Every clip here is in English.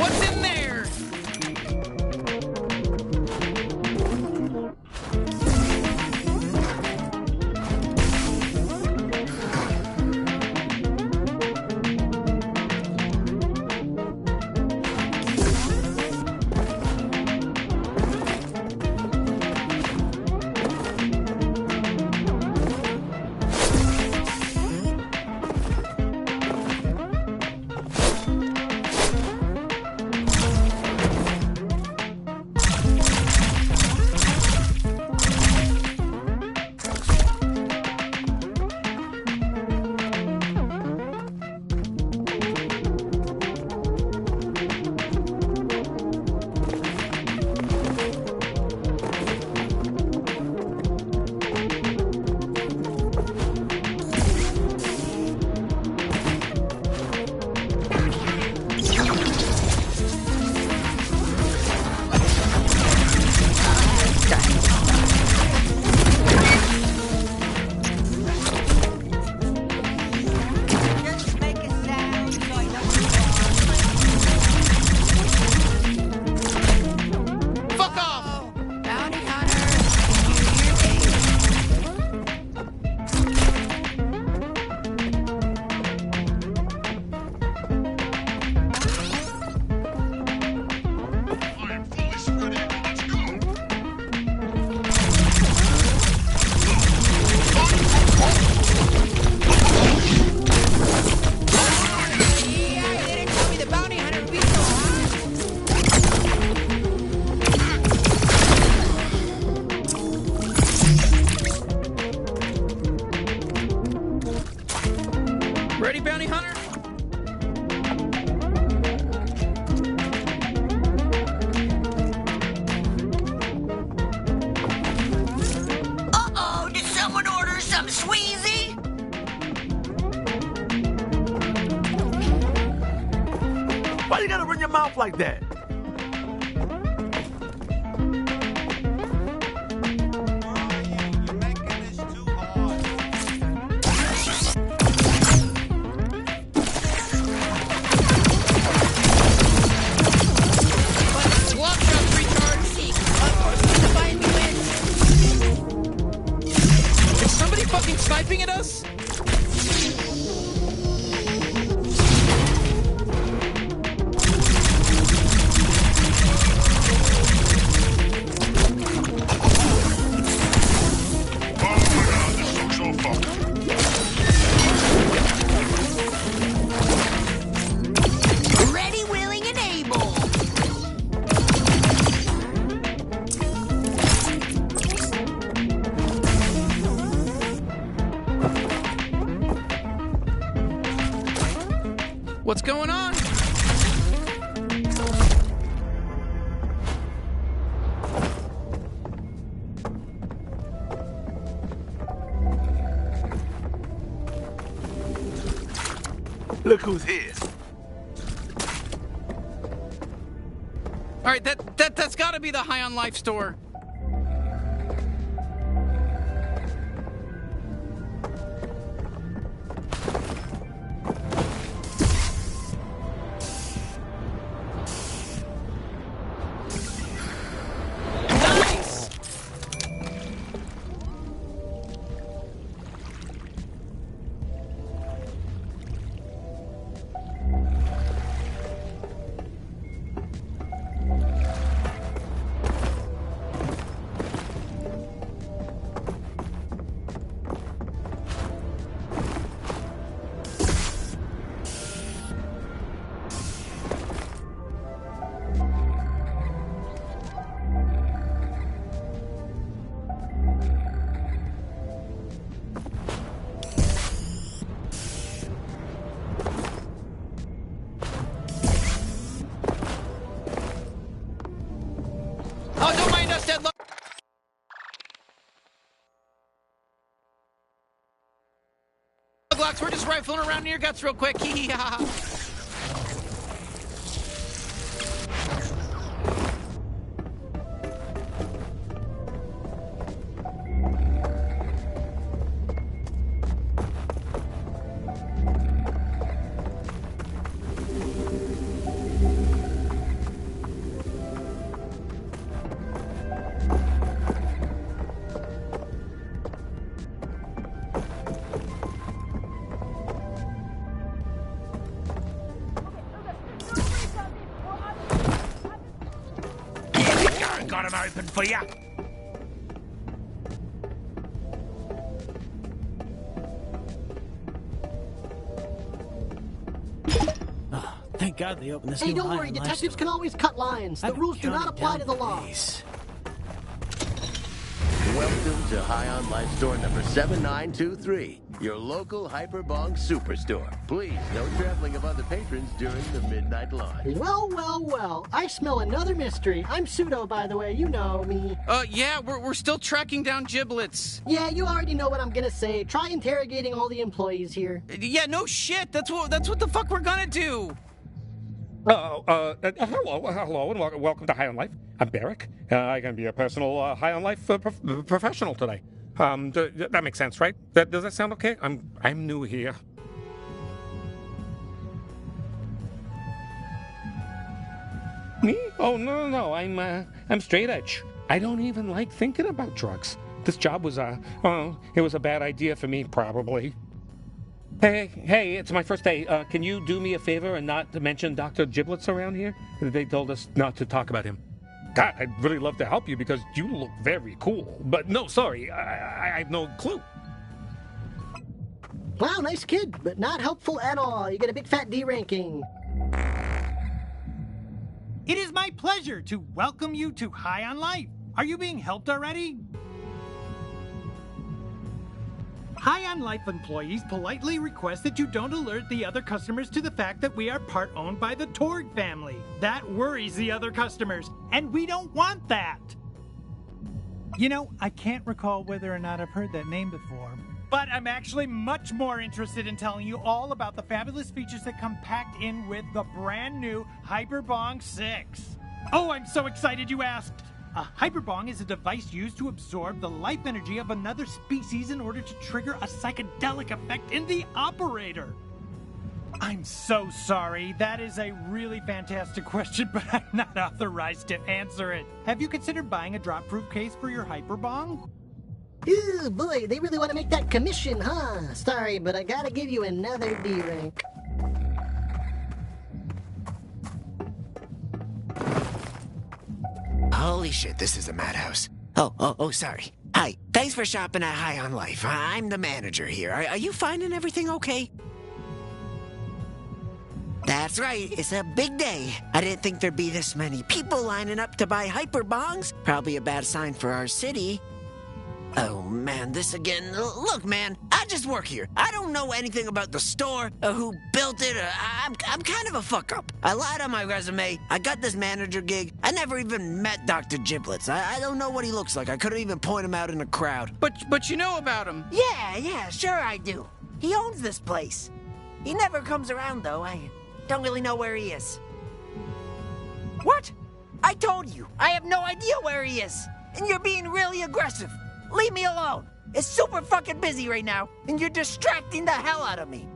What's in there? Ready, bounty hunter? Uh-oh, did someone order some sweezy? Why you gotta run your mouth like that? Sniping at us? Ready, willing, and able. What's going on? Look who's here. All right, that's got to be the High on Life store. Oh, don't mind us, Deadlock. Glocks, we're just rifling around near guts real quick. Hee hee ha ha. got 'em open for ya. Thank God they opened this Hey, new don't worry, High on Life detectives store. can always cut lines. The I've been rules do not counting apply down to the law. days. Welcome to High on Life store number 7923, your local Hyperbong superstore. Please, no traveling of other patrons during the midnight launch. Well, well, well. I smell another mystery. I'm Pseudo, by the way. You know me. Yeah, we're still tracking down giblets. Yeah, you already know what I'm gonna say. Try interrogating all the employees here. Yeah, no shit. That's what the fuck we're gonna do. Hello, and welcome to High on Life. I'm Barrick. I'm going to be a personal High on Life professional today. That makes sense, right? Does that sound okay? I'm new here. Me? Oh no! I'm straight edge. I don't even like thinking about drugs. This job was it was a bad idea for me, probably. Hey, it's my first day. Can you do me a favor and not to mention Dr. Giblets around here? They told us not to talk about him. God, I'd really love to help you because you look very cool. But no, sorry, I have no clue. Wow, nice kid, but not helpful at all. You get a big fat D ranking. It is my pleasure to welcome you to High on Life. Are you being helped already? High on Life employees politely request that you don't alert the other customers to the fact that we are part owned by the Torg family. That worries the other customers, and we don't want that. You know, I can't recall whether or not I've heard that name before, but I'm actually much more interested in telling you all about the fabulous features that come packed in with the brand new Hyperbong 6. Oh, I'm so excited you asked. A hyperbong is a device used to absorb the life energy of another species in order to trigger a psychedelic effect in the operator. I'm so sorry. That is a really fantastic question, but I'm not authorized to answer it. Have you considered buying a drop-proof case for your hyperbong? Ooh, boy, they really want to make that commission, huh? Sorry, but I gotta give you another D rank. Holy shit, this is a madhouse. Oh, sorry. Hi, thanks for shopping at High on Life. I'm the manager here. Are you finding everything okay? That's right, it's a big day. I didn't think there'd be this many people lining up to buy hyperbongs. Probably a bad sign for our city. Oh man, this again. Look, man, I just work here. I don't know anything about the store or who built it. I'm kind of a fuck up. I lied on my resume. I got this manager gig. I never even met Dr. Giblets. I don't know what he looks like. I couldn't even point him out in a crowd. But you know about him. Yeah, sure I do. He owns this place. He never comes around though. I don't really know where he is. What? I told you. I have no idea where he is. And you're being really aggressive. Leave me alone. It's super fucking busy right now, and you're distracting the hell out of me.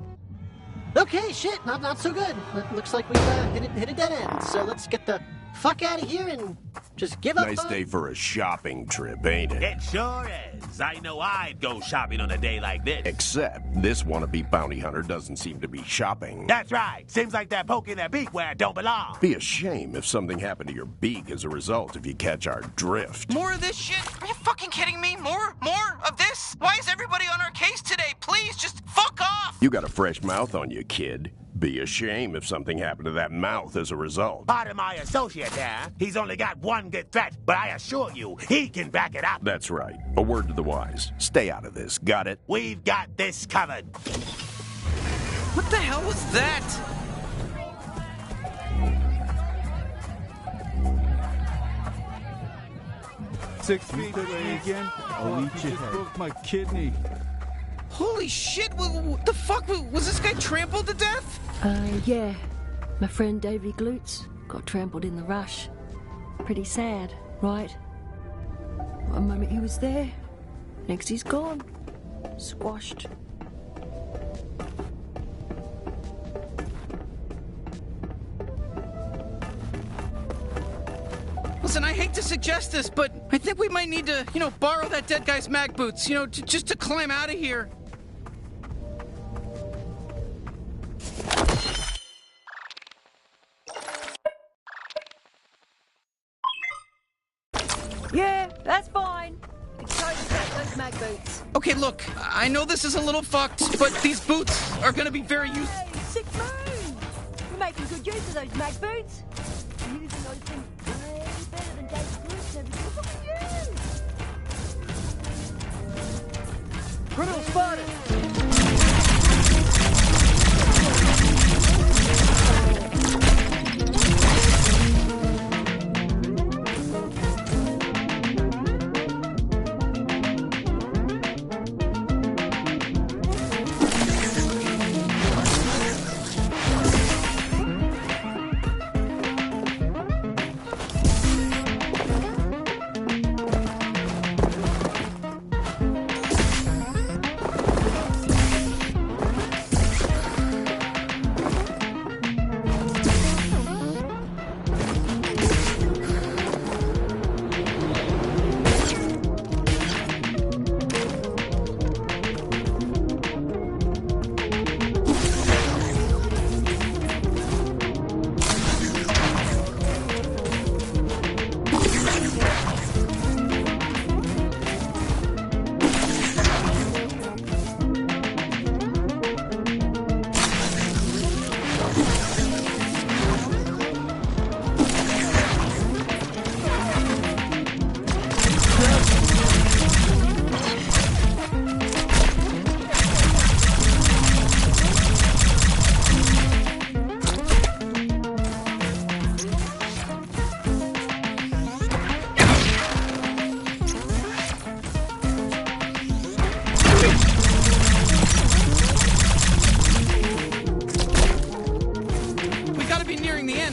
Okay, shit, not so good. Looks like we hit a dead end. So let's get the fuck out of here and just give up. Nice day for a shopping trip, ain't it? It sure is. I know I'd go shopping on a day like this. Except this wannabe bounty hunter doesn't seem to be shopping. That's right. Seems like they're poking their beak where it don't belong. Be a shame if something happened to your beak as a result if you catch our drift. More of this shit? Are you fucking kidding me? More of this? Why is everybody on our case today? Please, just fuck off! You got a fresh mouth on you, kid. Be a shame if something happened to that mouth as a result. Pardon my associate there. He's only got one good threat, but I assure you, he can back it up. That's right. A word to the wise. Stay out of this. Got it? We've got this covered. What the hell was that? Six feet away again. I'll eat your head. Broke my kidney. Holy shit, what the fuck? Was this guy trampled to death? Yeah. My friend Davy Glutes got trampled in the rush. Pretty sad, right? One moment he was there, next he's gone. Squashed. Listen, I hate to suggest this, but I think we might need to, borrow that dead guy's mag boots, just to climb out of here. Yeah, that's fine. It's time to take those mag boots. Okay, look, I know this is a little fucked, but these boots are gonna be very useful. Hey, sick move! You're making good use of those mag boots. You're using those things way better than Dave's boots ever did. Look at you! Criminal spotted!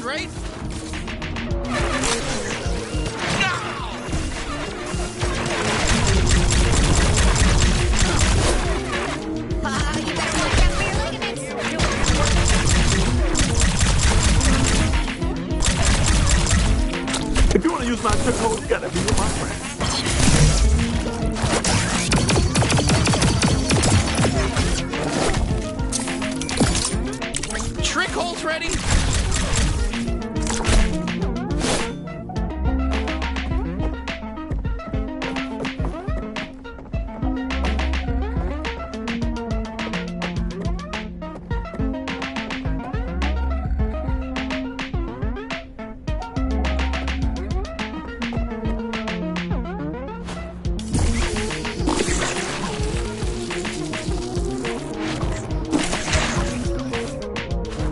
Right? If you want to use my trick hole, you gotta be with my friend. Trick hole's ready.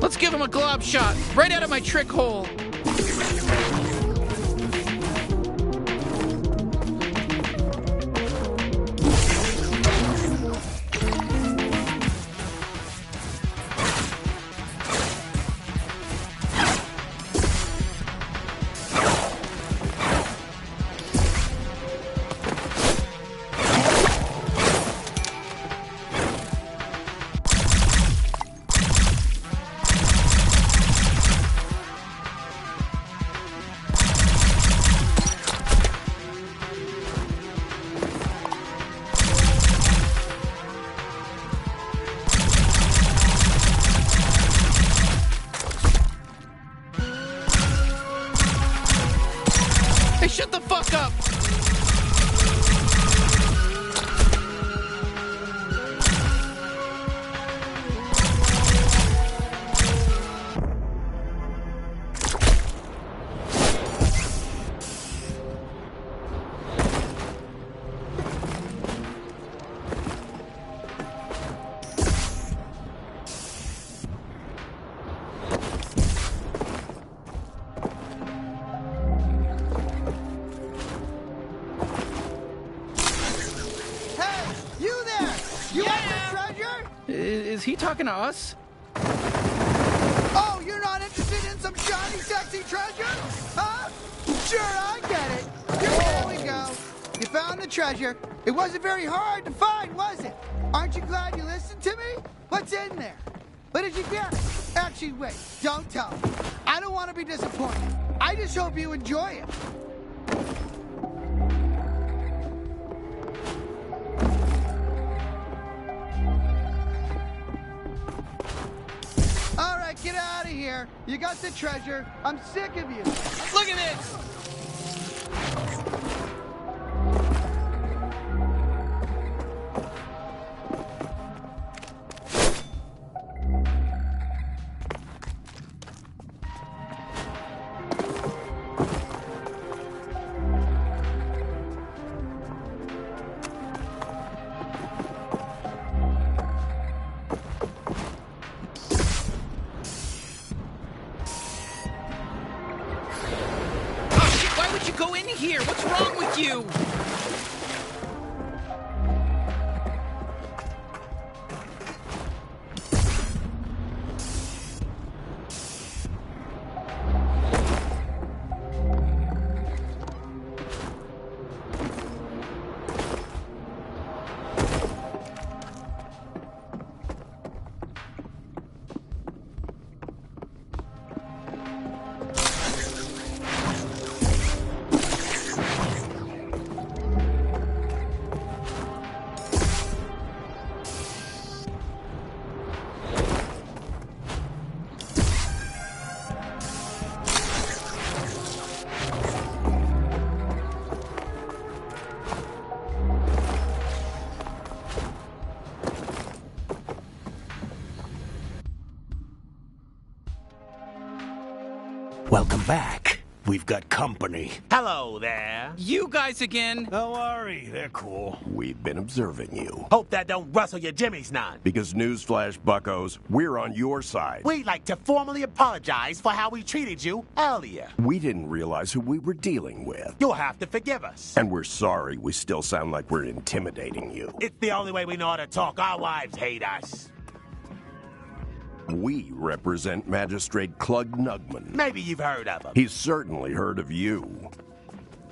Let's give him a glob shot, right out of my trick hole. Hey, shut the fuck up! Is he talking to us? Oh, you're not interested in some shiny, sexy treasure? Huh? Sure, I get it. Here we go. You found the treasure. It wasn't very hard to find, was it? Aren't you glad you listened to me? What's in there? What did you get? Actually, wait. Don't tell me. I don't want to be disappointed. I just hope you enjoy it. All right, get out of here. You got the treasure. I'm sick of you. Look at this! don't you go in here? What's wrong with you? Welcome back. We've got company. Hello there. You guys again. Don't worry, they're cool. We've been observing you. Hope that don't rustle your jimmies none. Because newsflash, buckos, we're on your side. We'd like to formally apologize for how we treated you earlier. We didn't realize who we were dealing with. You'll have to forgive us. And we're sorry we still sound like we're intimidating you. It's the only way we know how to talk. Our wives hate us. We represent Magistrate Clug Nugman. Maybe you've heard of him. He's certainly heard of you.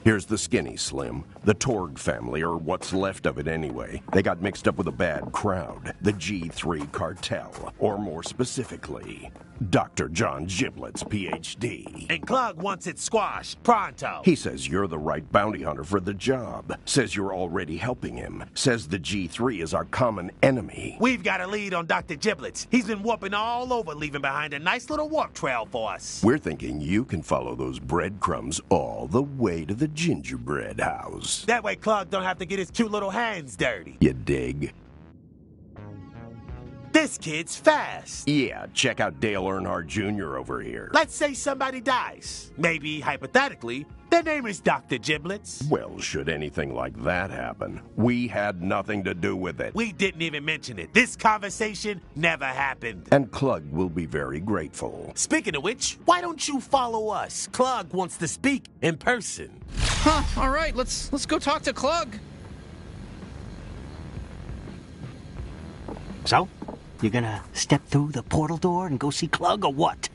Here's the skinny Slim, the Torg family, or what's left of it anyway. They got mixed up with a bad crowd, the G3 cartel, or more specifically, Dr. John Giblets, Ph.D. And Clug wants it squashed pronto. He says you're the right bounty hunter for the job. Says you're already helping him. Says the G3 is our common enemy. We've got a lead on Dr. Giblets. He's been warping all over, leaving behind a nice little warp trail for us. We're thinking you can follow those breadcrumbs all the way to the gingerbread house. That way Clug don't have to get his cute little hands dirty. You dig? This kid's fast. Yeah, check out Dale Earnhardt Jr. over here. Let's say somebody dies. Maybe, hypothetically, their name is Dr. Giblets. Well, should anything like that happen, we had nothing to do with it. We didn't even mention it. This conversation never happened. And Clug will be very grateful. Speaking of which, why don't you follow us? Clug wants to speak in person. Huh, all right, let's go talk to Clug. So, you gonna step through the portal door and go see Clug, or what?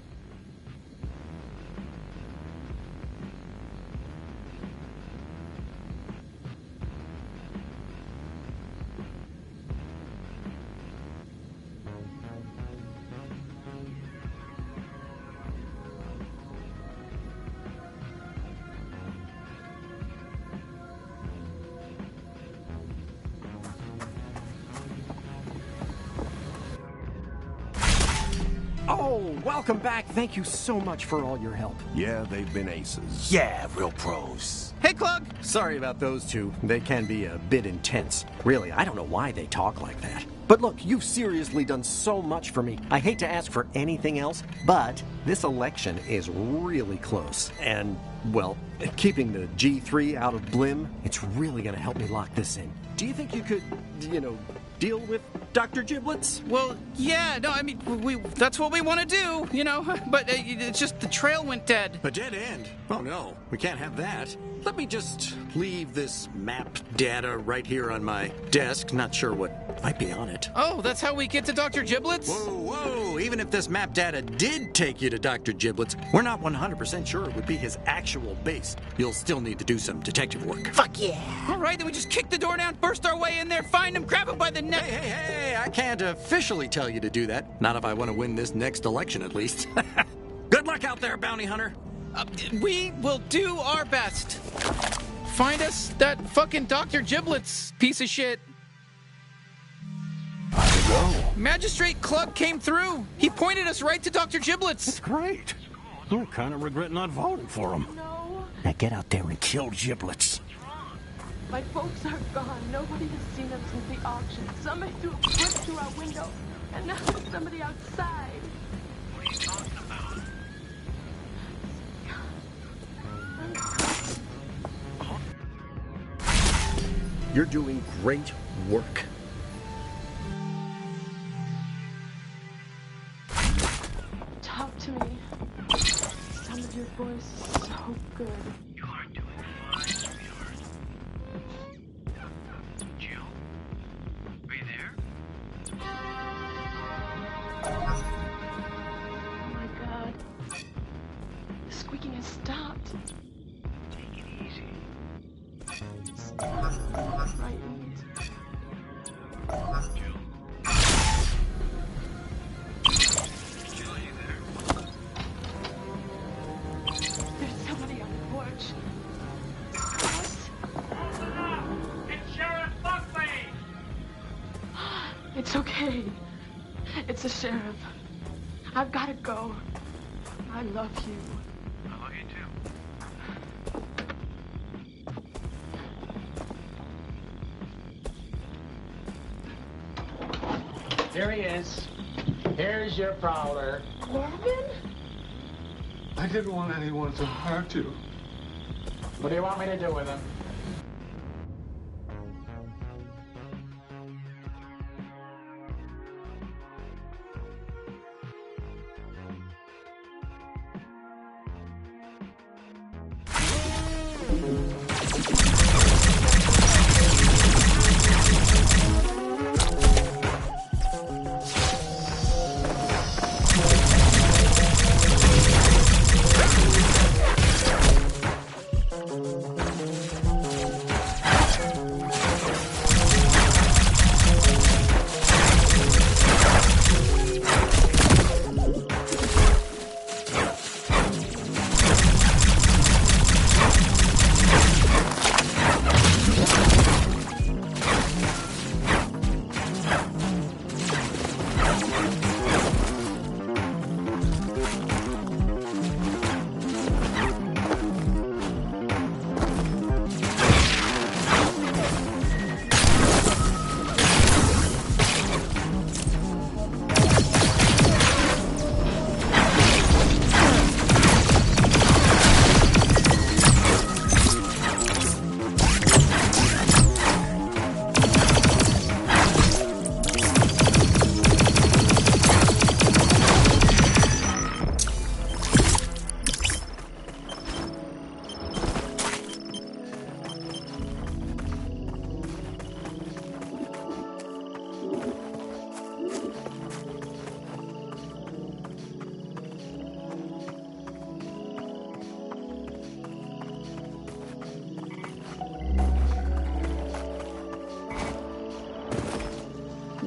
Oh, welcome back. Thank you so much for all your help. Yeah, they've been aces. Yeah, real pros. Hey, Clug! Sorry about those two. They can be a bit intense. Really, I don't know why they talk like that. But look, you've seriously done so much for me. I hate to ask for anything else, but this election is really close. And, well, keeping the G3 out of Blim, it's really going to help me lock this in. Do you think you could, deal with Dr. Giblets? Well, yeah, no, I mean, that's what we want to do, but it's just the trail went dead. A dead end? Oh no, we can't have that. Let me just leave this map data right here on my desk. Not sure what might be on it. Oh, that's how we get to Dr. Giblets? Whoa, even if this map data did take you to Dr. Giblets, we're not 100% sure it would be his actual base. You'll still need to do some detective work. Fuck yeah. All right, then we just kick the door down, burst our way in there, find him, grab him by the neck. Hey, I can't officially tell you to do that. Not if I want to win this next election, at least. Good luck out there, bounty hunter. We will do our best. Find us that fucking Dr. Giblets piece of shit. How'd it go? Magistrate Clug came through. He pointed us right to Dr. Giblets. That's great. I kind of regret not voting for him. No. Now get out there and kill Giblets. My folks are gone. Nobody has seen them since the auction. Somebody threw a brick through our window, and now there's somebody outside. What are you talking about? You're doing great work. Talk to me. Some of your voice is so good. You are doing squeaking has stopped. Take it easy. Right. Jill, are you there? There's somebody on the porch. Open up! It's Sheriff Buckley! It's okay. It's the sheriff. I've got to go. I love you. I love you too. Here he is. Here's your prowler. Morgan? I didn't want anyone to hurt you. What do you want me to do with him?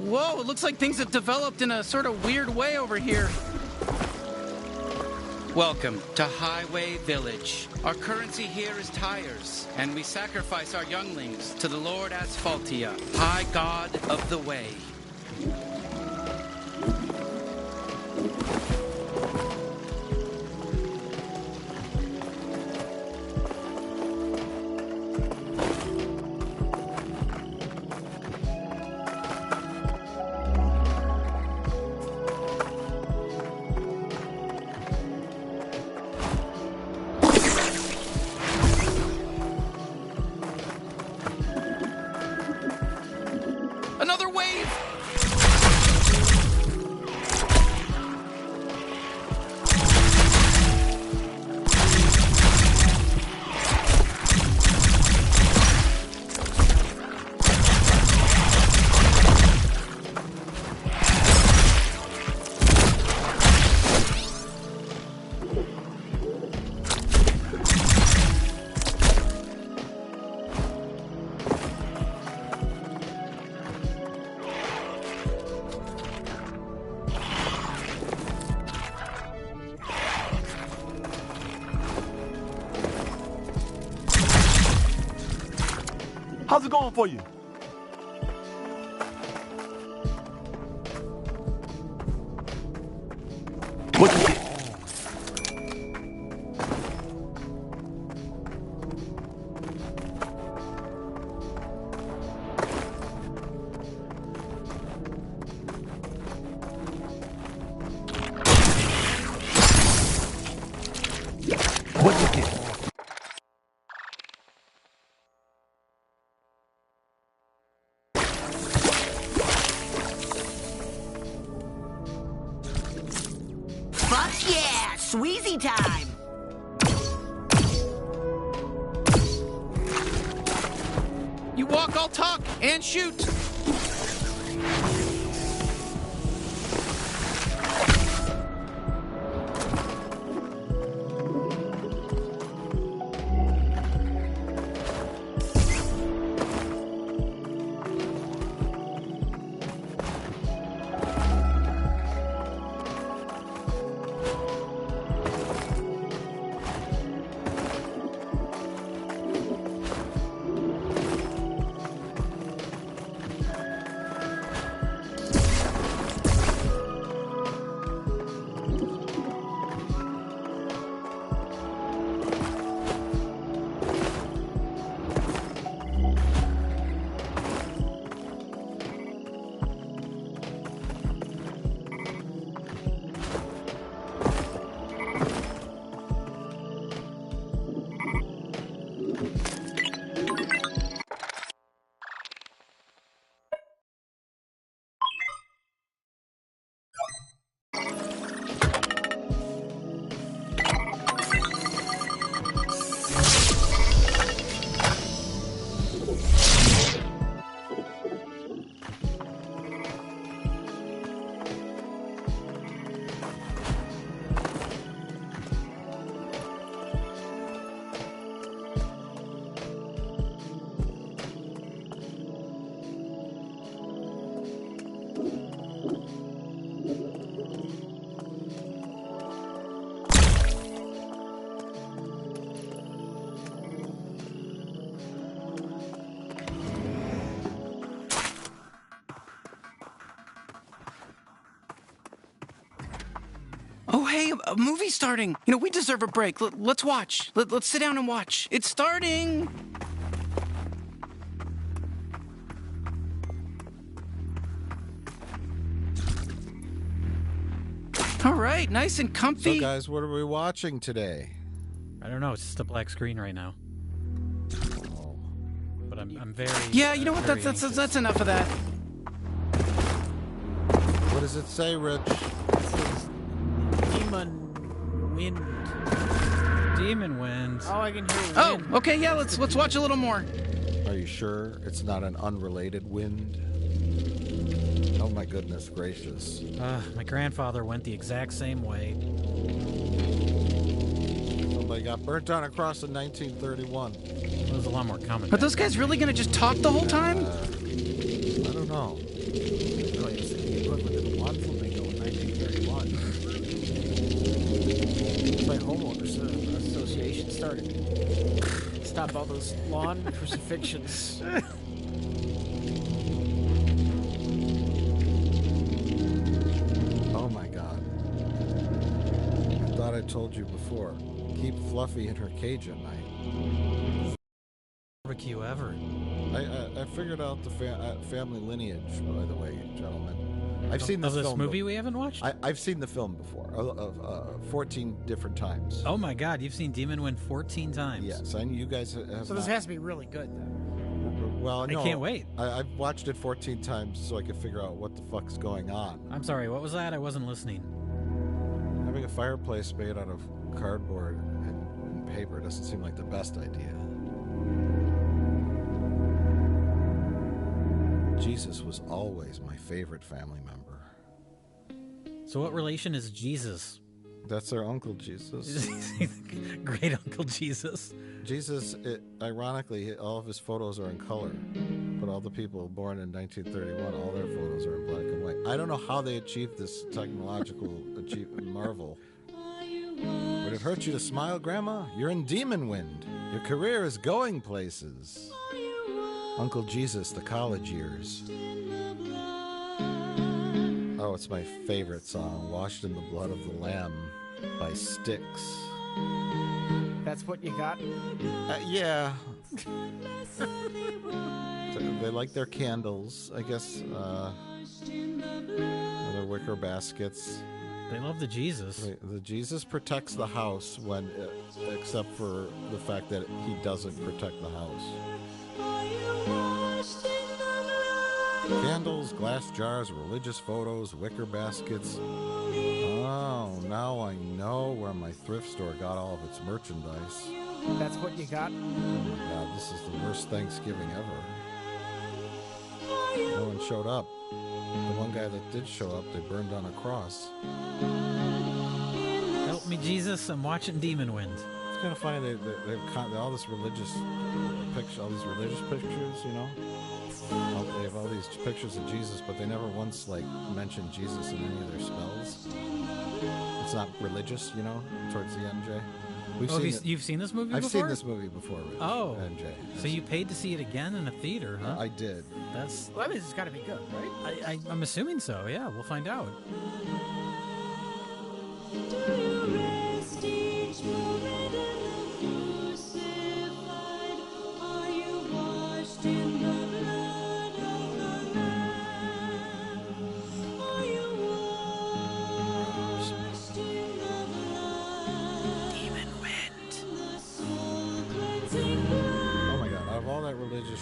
Whoa, it looks like things have developed in a sort of weird way over here. Welcome to Highway Village. Our currency here is tires, and we sacrifice our younglings to the Lord Asphaltia, High God of the Way. Another wave! How's it going for you? What you get? What you get? Fuck yeah! Sweezy time! You walk, I'll talk, and shoot! a movie's starting. You know, we deserve a break. Let's watch. Let's sit down and watch. It's starting. All right, nice and comfy. So, guys, what are we watching today? I don't know. It's just a black screen right now. Oh. But I'm very. Yeah, you know what? That's enough of that. What does it say, Rich? Demon wind. Demon wind. Oh, I can hear wind. Oh, okay, yeah. Let's watch a little more. Are you sure it's not an unrelated wind? Oh my goodness gracious! My grandfather went the exact same way. Somebody got burnt on a cross in 1931. There was a lot more common. Are those guys really gonna just talk the whole time? I don't know. That's why homeowners association started. Stop all those lawn crucifixions. Oh my God! I thought I told you before. Keep Fluffy in her cage at night. Barbecue ever. I figured out the family lineage, by the way, gentlemen. I've seen this film movie we haven't watched? I've seen the film before, 14 different times. Oh my God, you've seen Demon Wind 14 times. Yes, I know you guys have. So this has to be really good, then. Well, no, I can't wait. I've watched it 14 times so I can figure out what the fuck's going on. I'm sorry, what was that? I wasn't listening. Having a fireplace made out of cardboard and paper doesn't seem like the best idea. Jesus was always my favorite family member. So what relation is Jesus? That's our Uncle Jesus. Great Uncle Jesus. Jesus, ironically, all of his photos are in color. But all the people born in 1931, all their photos are in black and white. I don't know how they achieved this technological marvel. Would it hurt you to smile, Grandma? You're in Demon Wind. Your career is going places. Uncle Jesus, the college years. Oh, it's my favorite song, Washed in the Blood of the Lamb by Styx. That's what you got? Yeah. They like their candles, I guess. Their wicker baskets. They love the Jesus. The Jesus protects the house except for the fact that he doesn't protect the house. Candles, glass jars, religious photos, wicker baskets. Oh, now I know where my thrift store got all of its merchandise. That's what you got? Oh my God, this is the worst Thanksgiving ever. No one showed up. The one guy that did show up, they burned on a cross. Help me, Jesus! I'm watching Demon Wind. It's kind of funny. They have all this religious all these religious pictures, you know. They have all these pictures of Jesus, but they never once mention Jesus in any of their spells. It's not religious, you know. Towards the end, Jay. You've seen this movie I've before? seen this movie before, Rich. Oh, and Jay. So you paid to see it again in a theater, huh? I did. Well, that means it's got to be good, right? I'm assuming so. Yeah, we'll find out.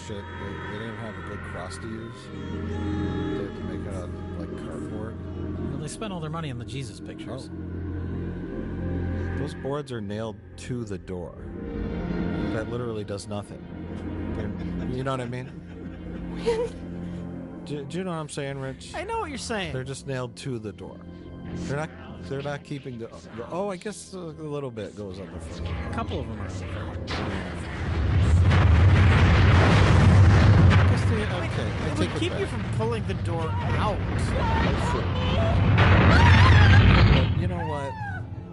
Shit, they didn't have a good cross to use. They had to make it out of cardboard. Well, they spent all their money on the Jesus pictures. Oh. Those boards are nailed to the door. That literally does nothing. You know what I mean? Do you know what I'm saying, Rich? I know what you're saying. They're just nailed to the door. They're not keeping the. Oh, I guess a little bit goes up the front. A couple of them are up the front. Okay, it would keep you from pulling the door out. But you know what?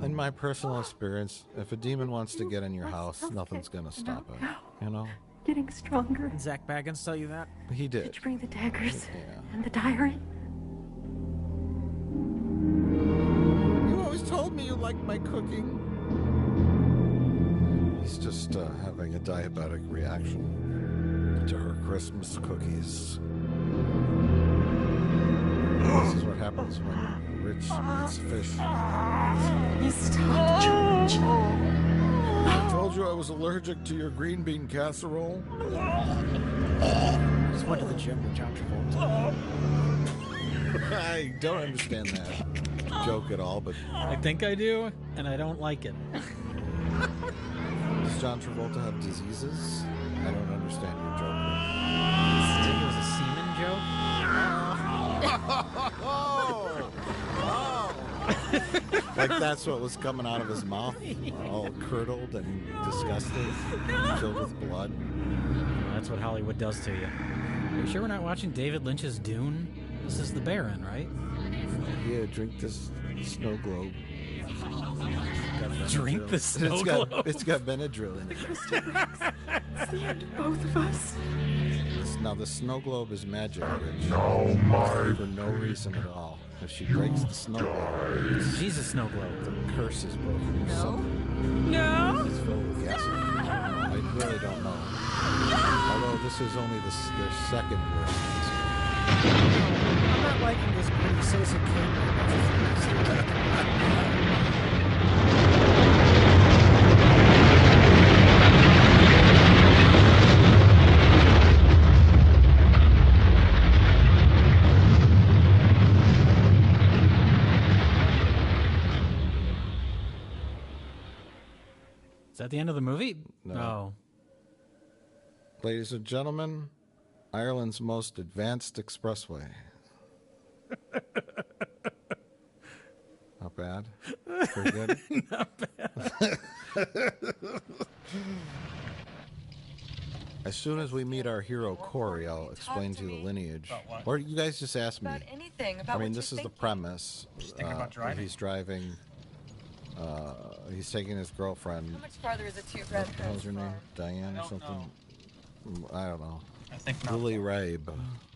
In my personal experience, if a demon wants to get in your house, nothing's gonna stop it. You know? Getting stronger. Did Zach Baggins tell you that? He did. Did you bring the daggers and the diary? You always told me you like my cooking? He's just having a diabetic reaction to her Christmas cookies. This is what happens when Rich eats fish. I told you I was allergic to your green bean casserole. Just went to the gym with John Travolta. I don't understand that joke at all, but I think I do, and I don't like it. does John Travolta have diseases? I don't understand your joke. You think it was a semen joke? Like that's what was coming out of his mouth, all curdled and disgusting, filled with blood. That's what Hollywood does to you. Are you sure we're not watching David Lynch's Dune? This is the Baron, right? Yeah, drink this snow globe. Drink the snow globe? It's got Benadryl in it. It's the end of both of us. Now the snow globe is magic, Rich. For no reason at all. If she breaks the snow globe, she's a snow globe. The curse is broken. No. It's filled with gasoline. I really don't know. Although this is only their second version. I'm not liking this Princess of Is that the end of the movie? No. Ladies and gentlemen, Ireland's most advanced expressway. Not bad. Pretty good. Not bad. As soon as we meet our hero Corey, I'll explain to you the lineage. Or you guys just ask me. Anything I mean, this is the premise. about driving. He's driving. He's taking his girlfriend. How much farther is it to your What grandparents' was her name? farm? Diane or something? I don't know. I think Lily Rabe.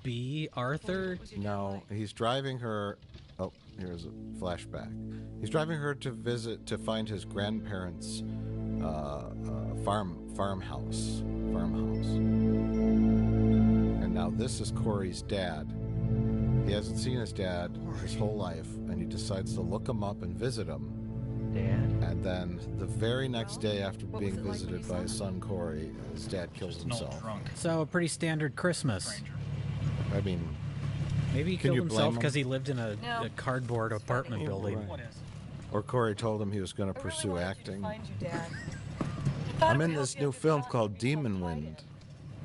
B. Arthur? No, he's driving her. Oh, here's a flashback. He's driving her to find his grandparents' farmhouse. And now this is Corey's dad. He hasn't seen his dad his whole life, and he decides to look him up and visit him. Dad? And then the very next day after being visited by his son Corey, his dad kills himself. So a pretty standard Christmas. I mean, maybe he can killed you blame himself him? because he lived in a cardboard apartment building. Right. Or Corey told him he was going to pursue acting. Find you, Dad. I'm in this new film called Demon Wind.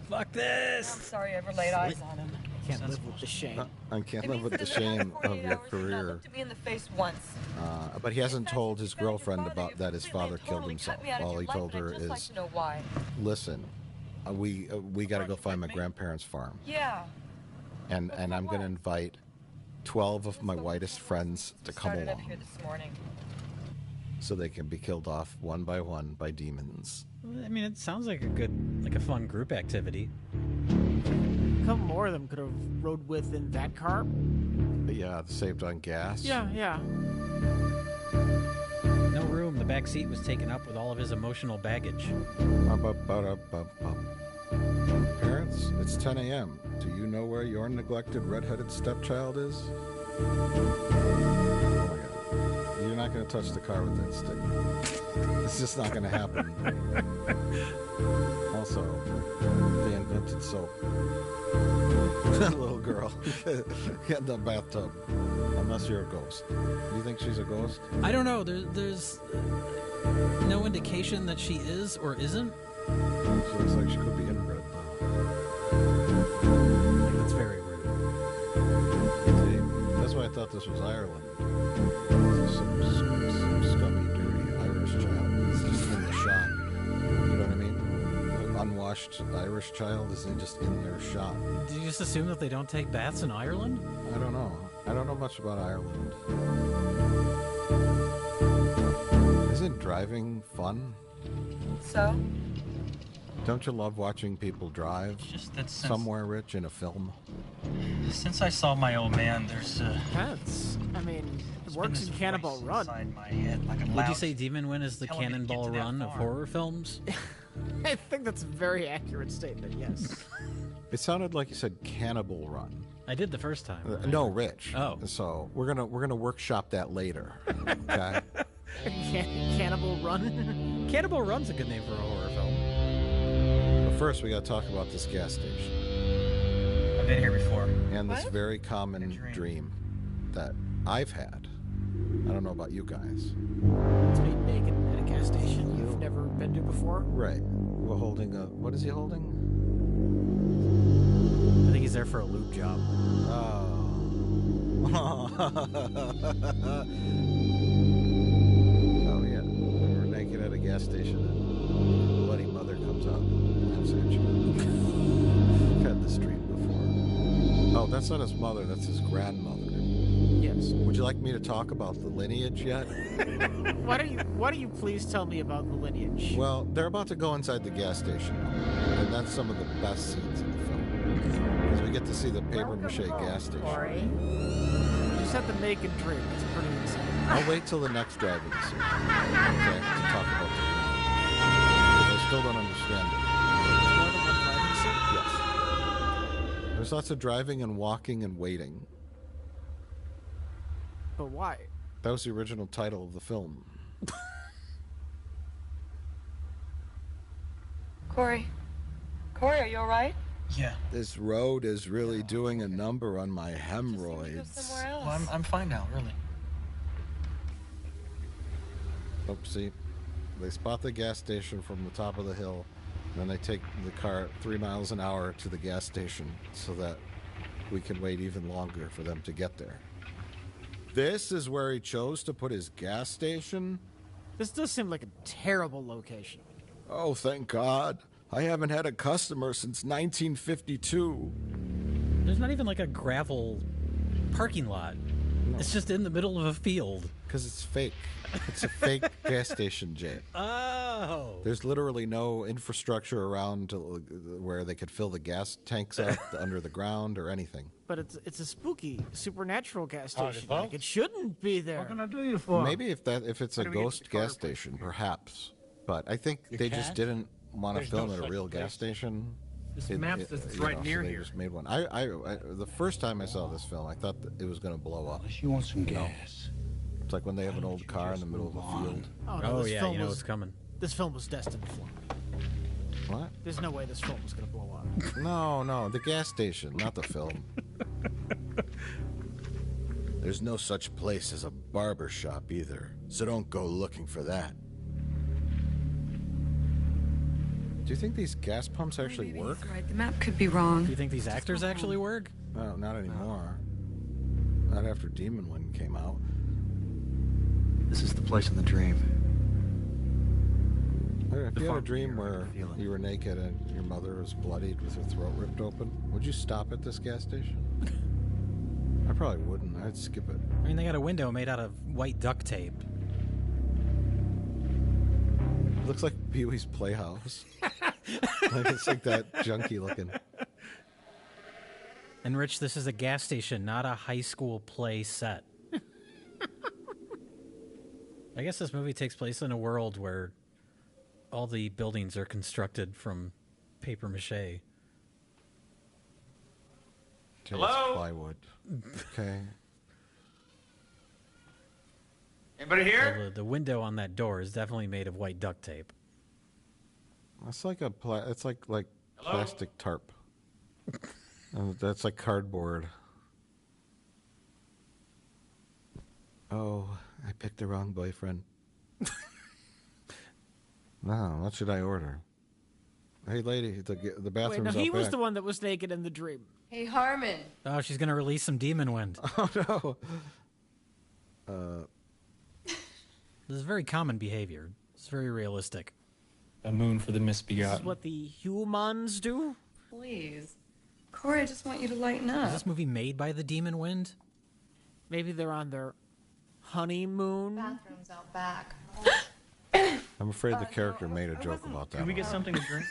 Fuck this! I'm sorry I ever laid eyes on him. Can't live with the shame. I can't live with the shame of your career. Looked at me in the face once. But he hasn't told his girlfriend about that his father killed himself. All he told her I'd like is, to know why. listen, we got to go find my grandparents' farm. Yeah. And I'm going to invite 12 of my whitest friends to come Started up along here this morning. so they can be killed off one by demons. I mean, it sounds like a fun group activity. A couple more of them could have rode with in that car. But yeah, saved on gas. Yeah. No room. The back seat was taken up with all of his emotional baggage. Parents, it's 10 a.m. Do you know where your neglected redheaded stepchild is? Oh my God. You're not going to touch the car with that stick. It's just not going to happen. Also, they invented soap. Little girl, get in the bathtub. Unless you're a ghost. Do you think she's a ghost? I don't know. There's no indication that she is or isn't. She looks like she could be inbred, though. That's very rude. See, that's why I thought this was Ireland. Some scummy, dirty Irish child. It's just in the shot. You know what I mean? An unwashed Irish child is just in their shot. Did you just assume that they don't take baths in Ireland? I don't know. I don't know much about Ireland. Isn't driving fun? So? Don't you love watching people drive Just that since, somewhere, Rich, in a film? Since I saw my old man, there's That's I mean, it works in Cannonball Run. Would you say Demon Wind is the Cannonball Run of horror films? I think that's a very accurate statement, yes. It sounded like you said Cannibal Run. I did the first time. No, Rich. Oh. So we're gonna workshop that later. Okay. Cannibal Run? Cannibal Run's a good name for a horror film. But first, we got to talk about this gas station. I've been here before. And this very common dream that I've had. I don't know about you guys. It's me naked at a gas station you've never been to before? Right. We're holding a... What is he holding? I think he's there for a lube job. Oh. Oh, yeah. We're naked at a gas station and Bloody Mother comes out and laughs at you. I've had this dream before. Oh, that's not his mother. That's his grandmother. Yes. Would you like me to talk about the lineage yet? Why don't you please tell me about the lineage? Well, they're about to go inside the gas station, and that's some of the best scenes in the film. Because we get to see the paper-mache gas station. You just had the naked dream. It's pretty insane. I'll wait till the next driving scene, okay, to talk about the dream. Because I still don't understand it. More than one driving scene? Yes. There's lots of driving and walking and waiting. But why? That was the original title of the film. Corey, are you all right? Yeah. This road is really doing a number on my hemorrhoids. Well, I'm fine now, really. Oopsie. They spot the gas station from the top of the hill, and then they take the car 3 miles an hour to the gas station so that we can wait even longer for them to get there. This is where he chose to put his gas station? This does seem like a terrible location. Oh, thank God. I haven't had a customer since 1952. There's not even like a gravel parking lot. No. It's just in the middle of a field. Because it's fake. It's a fake gas station, Jay. Oh. There's literally no infrastructure around where they could fill the gas tanks up under the ground or anything. But it's a spooky, supernatural gas station. Like, it shouldn't be there. What can I do you for? Maybe if it's a ghost gas station, perhaps. But I think they just didn't want to film at a real gas station. This map says it's right near so they here. just made one. I the first time I saw this film, I thought that it was going to blow up. You want some gas? It's like when they have an old car in the middle of a field. Oh, no, this yeah, film you know was, it's coming. This film was destined to flop. What? There's no way this film was going to blow up. No, the gas station, not the film. There's no such place as a barber shop either, so don't go looking for that. Do you think these gas pumps actually work? Right, the map could be wrong. Do you think these actors actually work? No, not anymore. Not after Demon Wind came out. This is the place in the dream. If you had a dream where you were naked and your mother was bloodied with her throat ripped open, would you stop at this gas station? I probably wouldn't. I'd skip it. I mean, they got a window made out of white duct tape. It looks like Pee-wee's Playhouse. Like it's like that junky looking. And Rich, this is a gas station, not a high school play set. I guess this movie takes place in a world where all the buildings are constructed from paper mache. Hello? Plywood. Okay. Anybody here? So the window on that door is definitely made of white duct tape. That's like it's like plastic tarp. That's like cardboard. Oh, I picked the wrong boyfriend. Now, what should I order? Hey, lady, the Wait, bathroom's no, out he was back. the one that was naked in the dream. Hey, Harmon. Oh, she's going to release some demon wind. Oh, no. This is very common behavior. It's very realistic. A moon for the This misbegotten. is what the humans do? Please. Corey, I just want you to lighten Is up. this movie made by the demon wind? Maybe they're on their honeymoon? Bathroom's out back. I'm afraid the character made a joke about that. Can we get something to drink?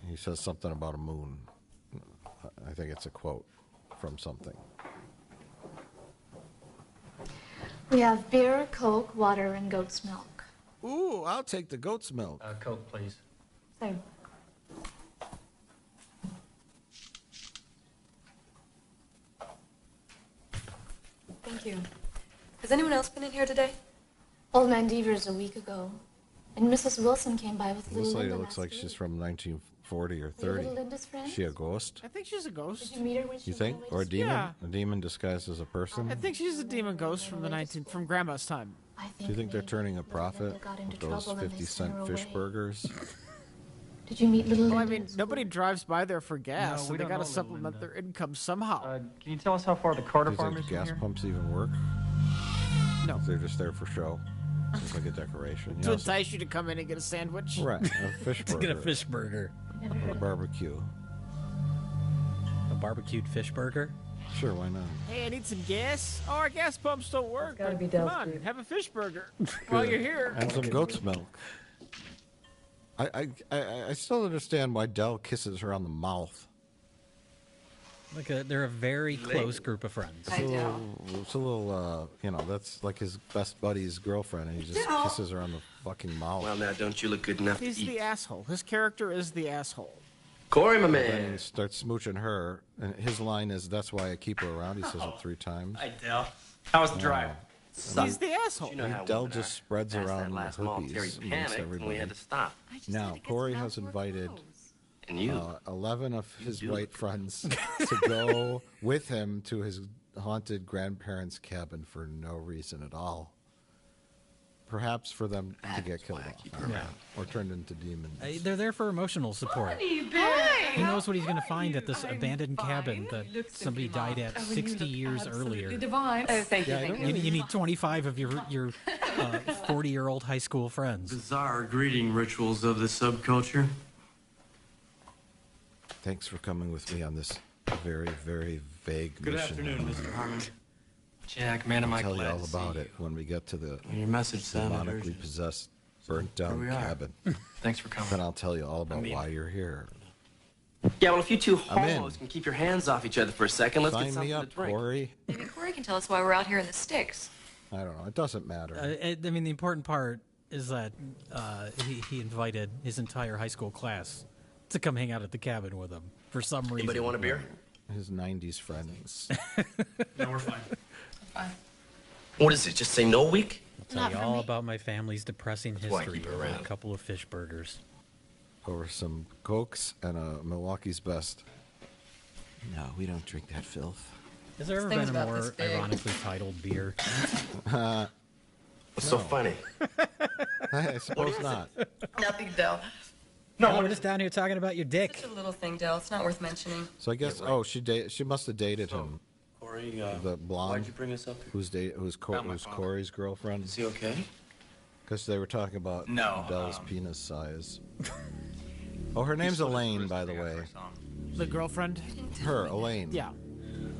He says something about a moon. I think it's a quote from something. We have beer, Coke, water, and goat's milk. Ooh, I'll take the goat's milk. Coke, please. Same. Thank you. Has anyone else been in here today? Old Man Devers a week ago. And Mrs. Wilson came by with little This lady Linda looks last like week. she's from 1940 or Are you 30. little Linda's friend? She a ghost? I think she's a ghost. Did you meet her when she You think? went away Or a to demon? Yeah. A demon disguised as a person? I think she's a demon ghost from from Grandma's time. Do you think they're turning a profit got into with those trouble and they 50-cent sent her fish away. burgers? Did you meet little Well, I Linda? mean, nobody drives by there for gas, No, so we they don't got know to Little supplement Linda. their income somehow. Can you tell us how far the Carter Do you farm think is from gas here? pumps even work? No. They're just there for show. It's like a decoration. You To know, entice you to come in and get a sandwich. Right, a fish To burger. get a fish burger. Or a barbecue. A barbecued fish burger? Sure, why not? Hey, I need some gas. Oh, our gas pumps don't work. gotta be Come Dell's on, Street. have a fish burger while you're here. And some goat's milk. I still understand why Dell kisses her on the mouth. They're a very close group of friends. It's a little, that's like his best buddy's girlfriend, and he just kisses her on the fucking mouth. Well, now, don't you look good enough He's to eat? the asshole. His character is the asshole. Corey, my And then man. he starts smooching her, and his line is, "That's why I keep her around." He says it 3 times. Hi, Dell. How was the drive? He's the asshole. You know how Dell women just are. spreads Past around that the last mall, Terry hoopies amongst panicked, and we everybody. had to stop. Now, Corey has invited And you? 11 of his do white look friends to go with him to his haunted grandparents' cabin for no reason at all. Perhaps for them to get killed off or turned into demons. They're there for emotional support. He knows what he's going to find at this abandoned cabin that somebody died at 60 years earlier. Divine. Oh, thank you, thank you. You need 25 of your 40-year-old high school friends. Bizarre greeting rituals of the subculture. Thanks for coming with me on this very, very vague Good mission. afternoon, Mr. Harmon. Jack, man, am I I'll tell you glad all to see about you. it when we get to the Your message sounded demonically urgent. possessed, burnt Here down we are. cabin. Thanks for coming. Then I'll tell you all about I mean- why you're here. Yeah, well, if you two I'm in. homos can keep your hands off each other for a second, let's get Sign something me up, to drink. Corey. Maybe Corey can tell us why we're out here in the sticks. I don't know. It doesn't matter. I mean, the important part is that he invited his entire high school class to come hang out at the cabin with him for some reason. Anybody want a beer? His 90s friends. No, we're fine. Fine. What is it? Just say no week? I'll tell Not you for all me. about my family's depressing That's why I history keep her over a around. couple of fish burgers. Over some Cokes and a Milwaukee's Best. No, we don't drink that filth. Has there ever thing's been a about this more big. ironically titled beer? What's so funny? I suppose not. Nothing, Dell. No, we're just down here talking about your dick. Such a little thing, Dell. It's not worth mentioning. So I guess, she must have dated him. Corey, The blonde. why'd you bring us up here? Who's Corey's girlfriend? Is he okay? Because they were talking about No, Belle's penis size. Oh, her name's Elaine, by the way. The girlfriend? Her, Elaine. Yeah.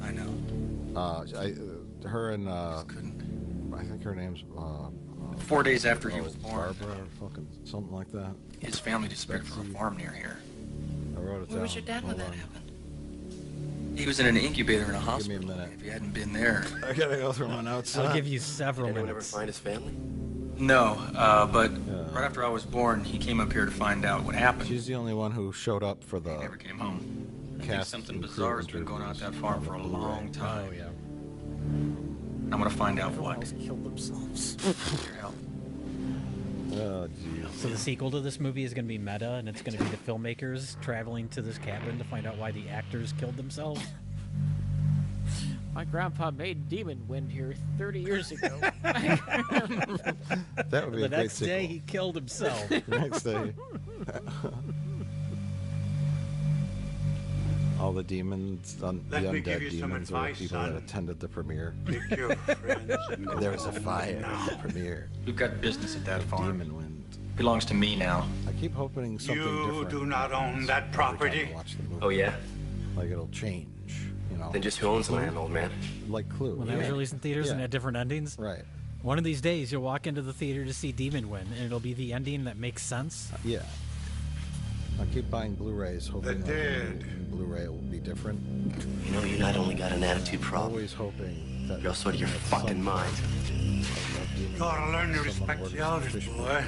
I know. Her and I think her name's 4 days after he was born, Barbara or fucking something like that. his family disappeared from a farm near here. I wrote it down. Where was your dad when Hold that on. happened? He was in an incubator in a hospital. Give me a minute. If you hadn't been there. I gotta go through my notes. I'll give you several Anyone ever minutes. find his family? No, but right after I was born, he came up here to find out what happened. She's the only one who showed up for the He never came home. I think cast something and crew bizarre has been going on at that interviews farm on for a the Blu-ray. long time. Oh, yeah. I'm gonna find out Everyone what. else killed themselves. With your help. Oh, jeez. So the sequel to this movie is going to be meta, and it's going to be the filmmakers traveling to this cabin to find out why the actors killed themselves. My grandpa made Demon Wind here 30 years ago. That would be The a great next day, sequel. he killed himself. The next day. All the demons, the Let me give undead you some demons, were advice, people son. that attended the premiere. Pick your friends and go There was a home fire now. at the premiere. We've got business at that farm. Demon Wind. Belongs to me now. I keep hoping something You different. do not own that every time property. I watch the movie. Oh, yeah? Like it'll change, you know. Then just who owns the land, old man? Like Clue. When that was released in theaters and Yeah. had different endings. Right. One of these days, you'll walk into the theater to see Demon Win, and it'll be the ending that makes sense. Yeah. I keep buying Blu-rays, hoping The that dead. in Blu-ray it will be different. You know, you not only got an attitude problem. Always hoping that You're out of your fucking mind. Gotta learn to respect the elders, boy.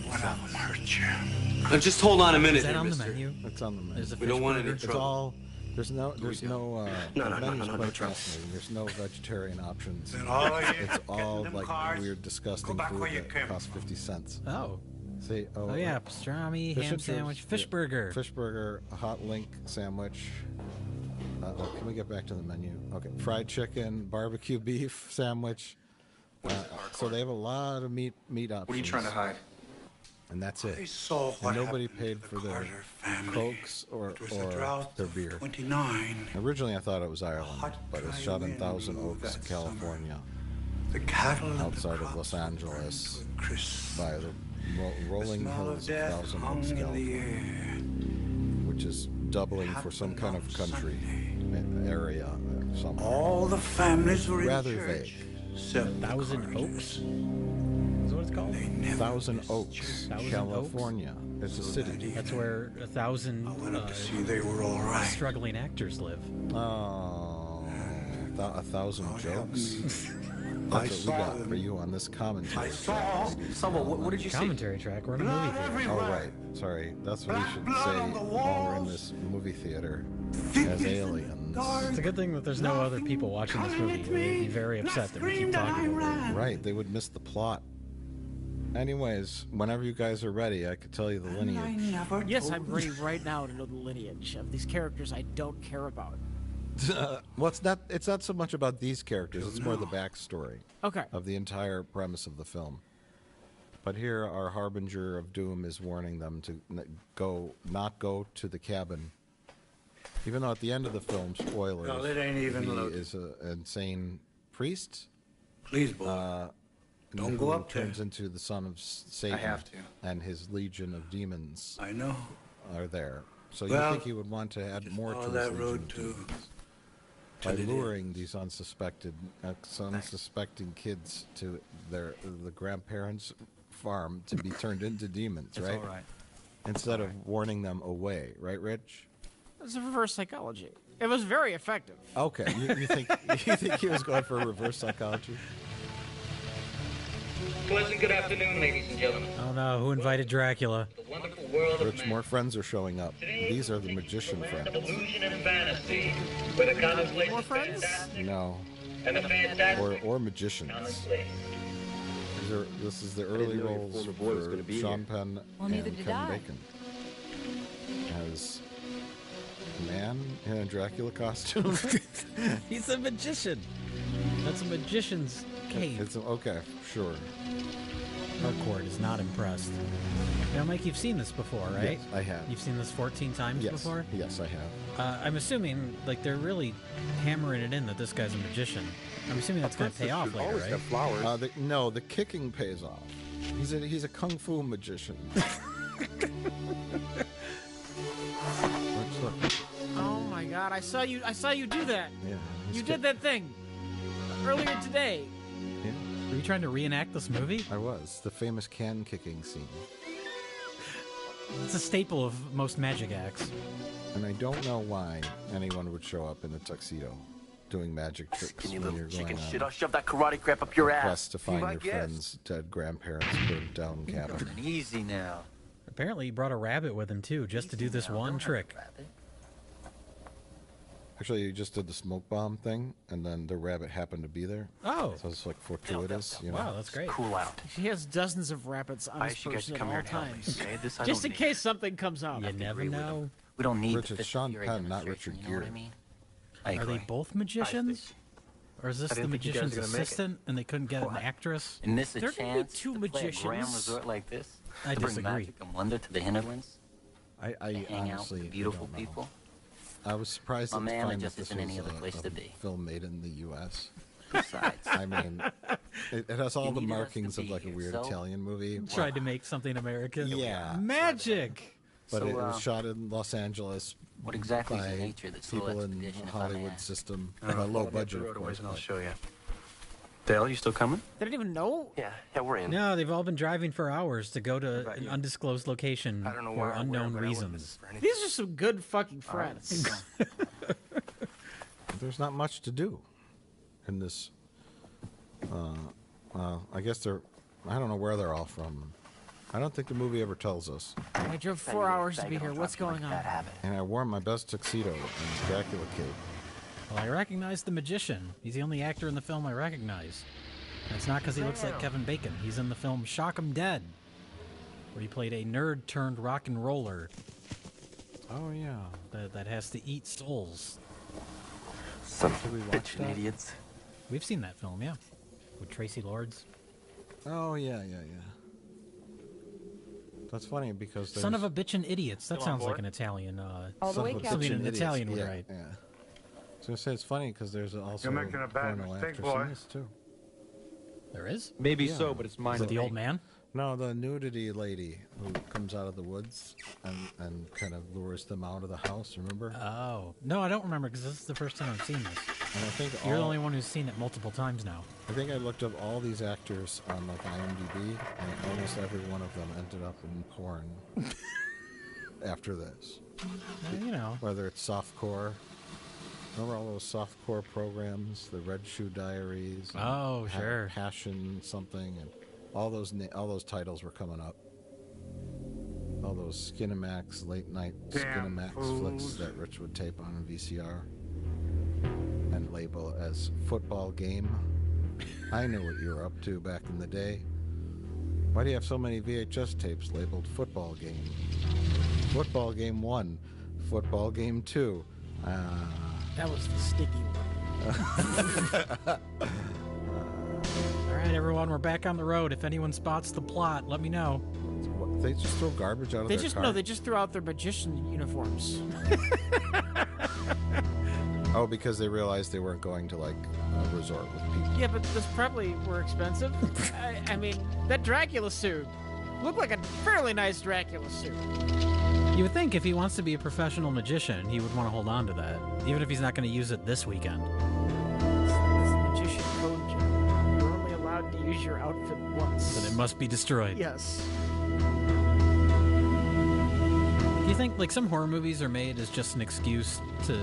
One of them hurt you. Just hold on a minute. Is that there, on the mister. menu? It's on the menu. There's a We don't want any fish It's trouble. all. There's no. No, The menu's no quite trouble. fascinating. There's no vegetarian options. Then all of you It's all them like cars, weird, disgusting go back food where you that came costs from. 50 cents. Oh. See, Oh yeah, pastrami, fish ham and chips, sandwich, fish yeah, burger. fish burger, a hot link sandwich. Can we get back to the menu? Okay, fried chicken, barbecue beef sandwich. So they have a lot of meat options. What are you trying to hide? And that's it. I saw And what nobody happened paid to for the their Carter family. cokes or It was a drought their of beer. 29. Originally, I thought it was Ireland, but it's shot in wind Thousand blew Oaks, that California, The cattle and the outside of crops Los were Angeles, burned to a crisp. by the rolling The smell of hills of death Thousand hung Oaks, in the California, air. which is doubling for some kind of country area. Somewhere. All the families were in Rather church. vague. Except the Thousand Carters. Oaks? Is that what it's called? Thousand Oaks, Thousand California. It's a city. That's where 1,000 see they were all right. struggling actors live. Oh, 1,000 jokes. I That's saw what we got them. for you on this commentary. Someone, what did you see? Commentary track. We're in a movie theater. Oh, right. Sorry. That's what we should say while we're in this movie theater as aliens. It's a good thing that there's no other people watching this movie. They'd be very upset that we keep talking about it. Right. They would miss the plot. Anyways, whenever you guys are ready, I could tell you the lineage. Yes, I'm ready right now to know the lineage of these characters I don't care about. Well, it's not so much about these characters. It's more the backstory Okay. of the entire premise of the film. But here, our harbinger of doom is warning them to not go to the cabin. Even though at the end of the film, spoilers, Well, it ain't even he loaded. is an insane priest. Please, boy. Don't who go up there. turns into the son of Satan. I have to. And his legion of demons I know. are there. So Well, you think he would want to add more to follow his that legion road of too. demons by till it luring these unsuspecting kids to the grandparents' farm to be turned into demons, It's right? all right. Instead of warning them away, right, Rich? It's a reverse psychology. It was very effective. Okay, you think he was going for reverse psychology? Pleasant good afternoon, ladies and gentlemen. Oh no, who invited Dracula? The wonderful world of Rich, more friends are showing up. These are the magician land of friends. illusion and fantasy, where the commonplace More is friends? fantastic No, and the fantastic or magicians. commonplace. This is the early roles for Sean Penn Well, neither and did Kevin I. Bacon as a man in a Dracula costume. He's a magician. That's a magician's cave. It's okay, sure. Harcourt is not impressed. Now, Mike, you've seen this before, right? Yes, I have. You've seen this 14 times Yes, before? yes, I have. I'm assuming, like, they're really hammering it in that this guy's a magician. I'm assuming that's going to pay off later, right? No, the kicking pays off. He's a kung fu magician. Let's look. Oh my god, I saw you do that. Yeah, You did that thing earlier today. Yeah. Were you trying to reenact this movie? I was. The famous can kicking scene. It's a staple of most magic acts. And I don't know why anyone would show up in a tuxedo doing magic tricks Skinny when little you're chicken going shit. on I'll shove that karate crap up your a ass. quest to find My your guess. friend's dead grandparents' burnt down cabin. Easy now. Apparently, he brought a rabbit with him, too, just to do this one trick. Actually, you just did the smoke bomb thing, and then the rabbit happened to be there. Oh. So it's like fortuitous, you know. Wow, that's great. Cool out. He has dozens of rabbits on I his asked you guys person to at come here all and help me, times. okay? This I Just don't in need. case something comes up. You never know. We don't need Richard, the Sean theory Penn, not demonstration, Richard you know what I Gere. mean? I Are they agree. both magicians? Or is this I the didn't think you guys magician's were gonna make it. assistant and they couldn't get an actress? And this a There can be chance two to play a grand magicians. resort like this? I to bring disagree. magic and wonder to the hinterlands? I Hang out honestly with beautiful don't know. people? I was surprised My to man, find it just that this isn't was any other place a to be. film made in the U.S. Besides, I mean, it has all You the needed us to markings of be like a here, weird so- Italian movie. Tried to make something American? Yeah. Magic! But So, it was shot in Los Angeles what exactly is the by nature of this little people in expedition, the if I may Hollywood ask? system, Follow by me low up the budget, road of a ways course. and I'll but- show you. Dale, you still coming? They didn't even know? Yeah, we're in. No, they've all been driving for hours to go to about an you? undisclosed location I don't know for where unknown but I wouldn't miss reasons. it for anything. These are some good fucking friends. There's not much to do. in this. I guess they're. I don't know where they're all from. I don't think the movie ever tells us. I drove 4 hours to be here. What's going on? And I wore my best tuxedo and Dracula cape. Well, I recognize the magician. He's the only actor in the film I recognize. And it's not because he looks like Kevin Bacon. He's in the film Shock 'Em Dead, where he played a nerd turned rock and roller. Oh yeah, that has to eat souls. Some bitchin' idiots. We've seen that film, yeah, with Tracy Lords. Oh yeah. That's funny because Son of a bitchin' idiots. That sounds like an Italian. All the way, something an Italian would write. Yeah. I was gonna say it's funny because there's also You're making a bad porno mistake, actress boy. in this too. There is? Maybe Yeah. so, but it's mine. Is it the old man? No, the nudity lady who comes out of the woods and kind of lures them out of the house. Remember? Oh no, I don't remember because this is the first time I've seen this. And I think You're the only one who's seen it multiple times now. I think I looked up all these actors on like IMDb, and almost every one of them ended up in porn after this. You know, Whether it's softcore. Remember all those softcore programs, the Red Shoe Diaries? and Oh, sure. Passion something, and all those titles were coming up. All those Skinamax late night Damn Skinamax fools. flicks that Rich would tape on VCR and label as football game. I knew what you were up to back in the day. Why do you have so many VHS tapes labeled football game? Football game 1, football game 2. That was the sticky one. All right, everyone, we're back on the road. If anyone spots the plot, let me know. They just throw garbage out of They their just car? no, they just threw out their magician uniforms. Oh, because they realized they weren't going to like a resort with people. Yeah, but those probably were expensive. I mean, that Dracula suit looked like a fairly nice Dracula suit. You would think if he wants to be a professional magician, he would want to hold on to that, even if he's not going to use it this weekend. This magician code, Joe. You're only allowed to use your outfit once. Then it must be destroyed. Yes. Do you think like some horror movies are made as just an excuse to,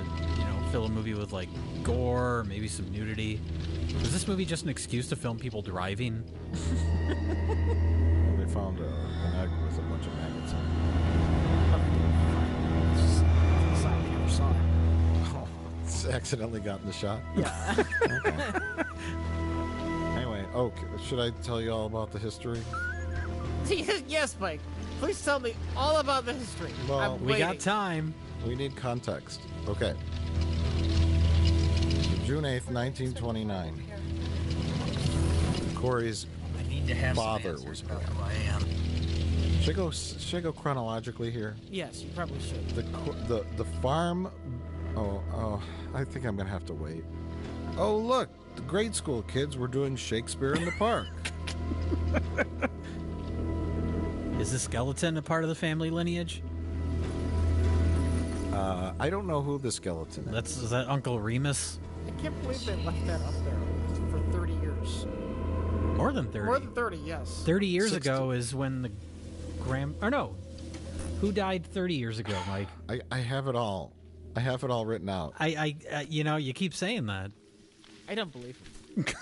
fill a movie with like gore, or maybe some nudity? Is this movie just an excuse to film people driving? They found an egg with a bunch of maggots in it. Oh, it's accidentally got in the shot? Yeah. Okay. Anyway, should I tell you all about the history? Yes, Mike. Please tell me all about the history. Well, I'm We got waiting. time. We need context. Okay. June 8th, 1929. Corey's father was born. Should I go chronologically here? Yes, you probably should. The farm. Oh, I think I'm gonna have to wait. Oh, look, the grade school kids were doing Shakespeare in the park. Is the skeleton a part of the family lineage? I don't know who the skeleton is. Is that Uncle Remus? I can't believe they left that up there for 30 years. More than 30. More than 30, yes. 30 years 60. ago is when the who died 30 years ago, Mike? I have it all. I have it all written out. You keep saying that. I don't believe it.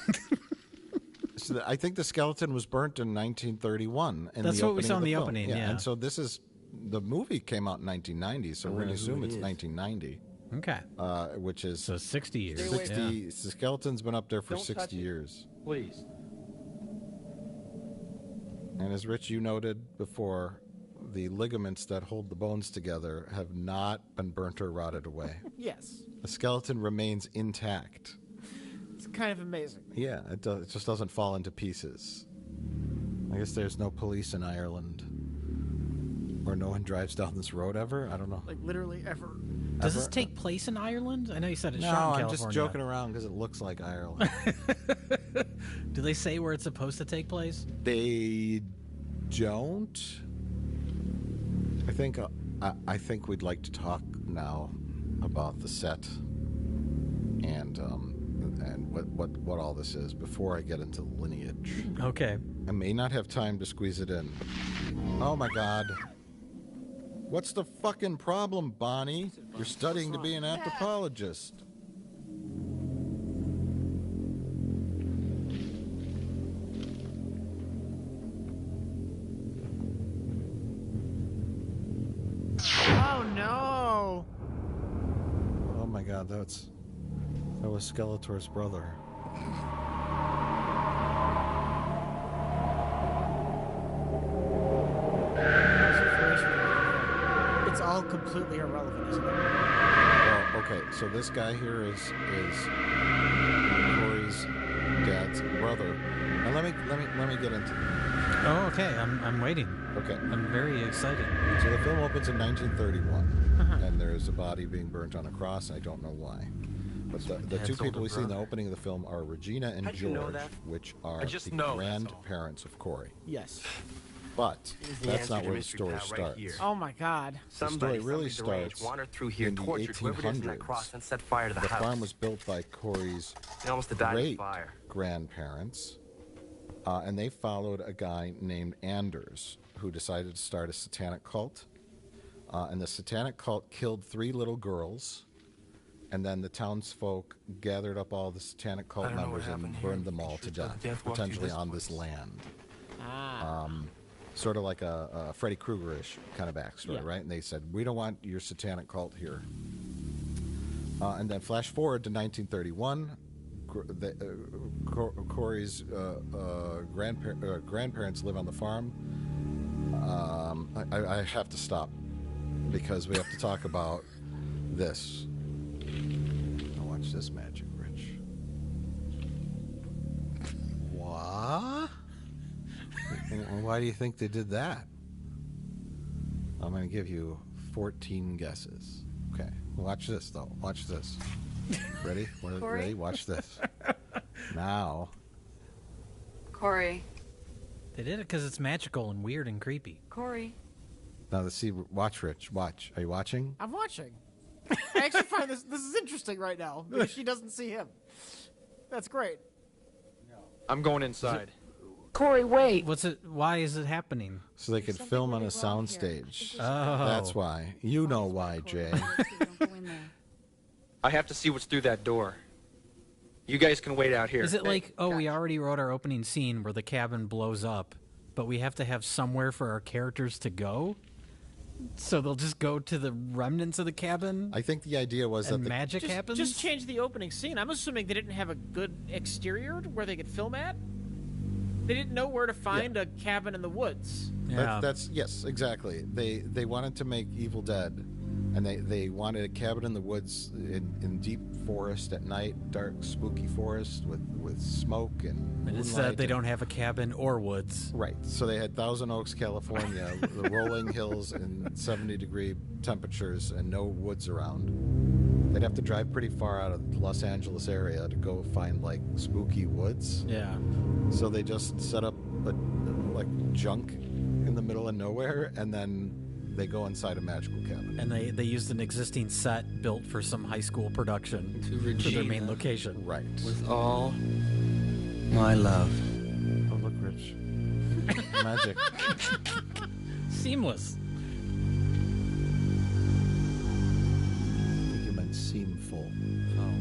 So I think the skeleton was burnt in 1931. That's what we saw in the opening, yeah. And so the movie came out in 1990, so we're going to assume it's 1990. Okay. Which is... So 60 years. 60, Yeah. The skeleton's been up there for Don't 60 touch it. years. Please. And as Rich, you noted before, the ligaments that hold the bones together have not been burnt or rotted away. Yes. The skeleton remains intact. It's kind of amazing. Yeah, it just doesn't fall into pieces. I guess there's no police in Ireland. Or no one drives down this road ever? I don't know. Like, literally ever. Does this take place in Ireland? I know you said it's No, shot in I'm California. just joking around because it looks like Ireland. Do they say where it's supposed to take place? They don't. I think we'd like to talk now about the set and what all this is before I get into the lineage. Okay. I may not have time to squeeze it in. Oh my God. What's the fucking problem, Bonnie? You're studying to be an anthropologist. God, that was Skeletor's brother. It's all completely irrelevant, isn't it? Well, okay, so this guy here is Corey's dad's brother. Now let me get into. Oh, okay. I'm waiting. Okay. I'm very excited. So the film opens in 1931, Uh-huh. and there's a body being burnt on a cross. And I don't know why. But the two people we see in the opening of the film are Regina and How'd you know George, that? which I are just the know, that's all. grandparents of Corey. Yes. But the that's answer not to where the mystery story pal right starts. here. Oh my God. The story really starts wandered through here, in the tortured whoever it is in that 1800s. cross, and set fire to the house. farm was built by Corey's They almost had died in great fire. grandparents, and they followed a guy named Anders who decided to start a satanic cult. And the satanic cult killed 3 little girls, and then the townsfolk gathered up all the satanic cult members and burned them all to death, potentially on this land. Sort of like a Freddy Krueger-ish kind of backstory, Yeah. right? And they said, we don't want your satanic cult here. And then flash forward to 1931. Corey's grandparents live on the farm. I have to stop because we have to talk about this. Now watch this magic, Rich. What? Why do you think they did that? I'm going to give you 14 guesses. Okay, watch this though. Watch this. Ready? Corey? Ready? Watch this. Now. Corey. They did it because it's magical and weird and creepy. Corey. Now let's see. Watch, Rich. Watch. Are you watching? I'm watching. I actually find this is interesting right now because she doesn't see him. That's great. I'm going inside. Corey, wait. What's it? Why is it happening? So they could film on a soundstage. Oh. That's why. You know why, Jay. I have to see what's through that door. You guys can wait out here. Is it like, oh, we already wrote our opening scene where the cabin blows up, but we have to have somewhere for our characters to go? So they'll just go to the remnants of the cabin? I think the idea was that and the magic happens? Just change the opening scene. I'm assuming they didn't have a good exterior where they could film at. They didn't know where to find a cabin in the woods. Yeah. That's yes, exactly. They wanted to make Evil Dead, and they wanted a cabin in the woods in deep forest at night, dark, spooky forest with smoke and. And instead, they don't have a cabin or woods. Right. So they had Thousand Oaks, California, the rolling hills and 70-degree temperatures, and no woods around. They'd have to drive pretty far out of the Los Angeles area to go find like spooky woods. Yeah. So they just set up like junk in the middle of nowhere, and then they go inside a magical cabin. And they used an existing set built for some high school production for their main location. Right. With all my love. Oh, look, Rich. Magic. Seamless. I think you meant seamful. Oh.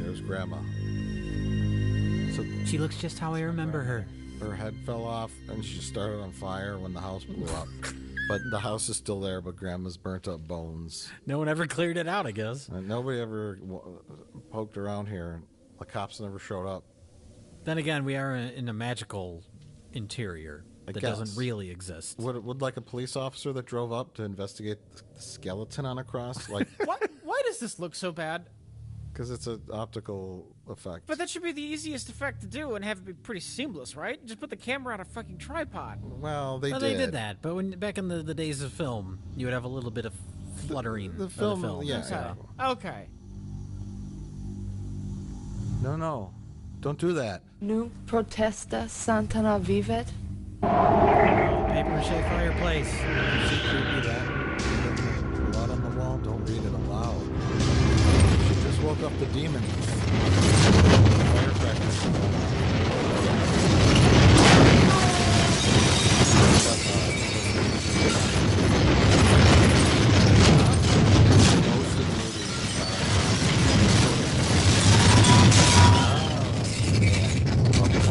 There's Grandma. So she looks just how I remember her. Her head fell off, and she started on fire when the house blew up. But the house is still there, but Grandma's burnt up bones. No one ever cleared it out, I guess. And nobody ever poked around here. The cops never showed up. Then again, we are in a magical interior that doesn't really exist. Would like a police officer that drove up to investigate the skeleton on a cross? Like, Why does this look so bad? because it's an optical effect. But that should be the easiest effect to do and have it be pretty seamless, right? Just put the camera on a fucking tripod. Well, they They did that, but back in the days of film, you would have a little bit of fluttering. The of film, the film. yeah. Okay. No. Don't do that. Nu protesta Santana vivet. Paper mache fireplace. Creepy that. Blood on the wall, don't read it aloud. She just woke up the demon.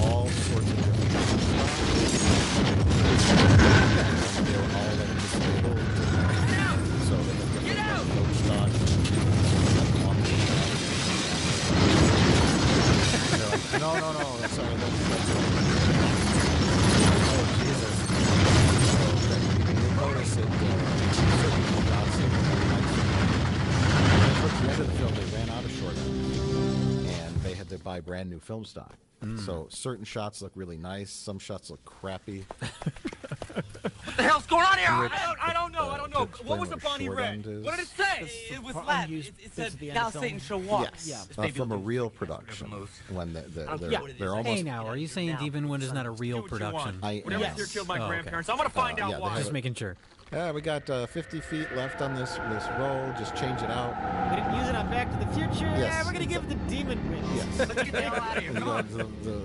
All sorts of different buy brand new film stock. So certain shots look really nice. Some shots look crappy. What the hell's going on here? I don't know. What was the Bonnie short red? end is. What did it say? It was Latin. It said, "Now Satan shall walk." Yes, from a real production. When they're almost. Hey, now, are you saying Demonwood is not a real production? Whatever here killed my grandparents. I'm gonna find out why. Just making sure. Yeah, we got 50 feet left on this roll. Just change it out. We didn't use it on Back to the Future. Yes. Yeah, we're gonna give it the demon wins. Yes. Let's get the hell out of here. We go to the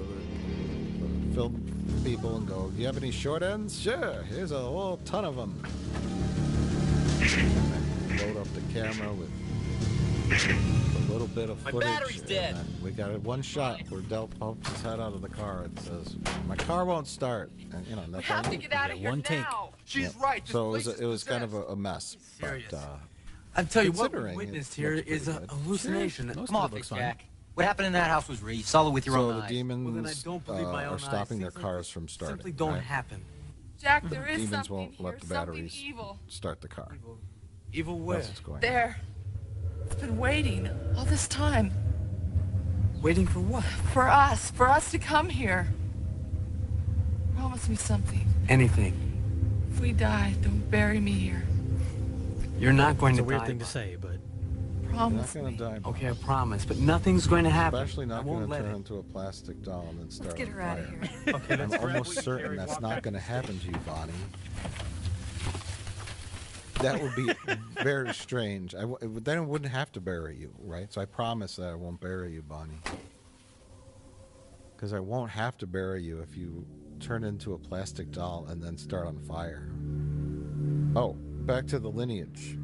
film people and go, do you have any short ends? Sure, here's a whole ton of them. Load up the camera with a little bit of footage. My battery's dead. And we got one shot where Del pokes his head out of the car and says, my car won't start. And, you know, We have to get out of here one take. now. She's right. This So place it was kind of a mess. serious. But, I'll tell you what we considering witnessed it here looks is pretty a good. hallucination. Most Come of off it it, looks fine. Jack. What happened in that house was real. You saw it with your So own the eyes. demons Well, then I don't believe my own are eyes. stopping their Things cars from starting. Simply don't right? happen. Jack, there is Demons something won't here, let the something batteries evil. start the car. Evil where? That's what's going on. There. It's been waiting all this time Waiting for what? for us to come here. Promise me something. Anything. If we die, don't bury me here. You're not going It's to a weird die. thing to say, but You're not Promise going me. to die. Okay, I promise, but nothing's going to happen. Especially I not won't going to let turn it. into a plastic doll and then start Let's get on her out of fire. here. Okay, I'm let's grab almost what you certain carry, that's walk not back going to to the happen station. to you, Bonnie. That would be very strange. Then it wouldn't have to bury you, right? So I promise that I won't bury you, Bonnie. Because I won't have to bury you if you turn into a plastic doll and then start on fire. Oh, back to the lineage.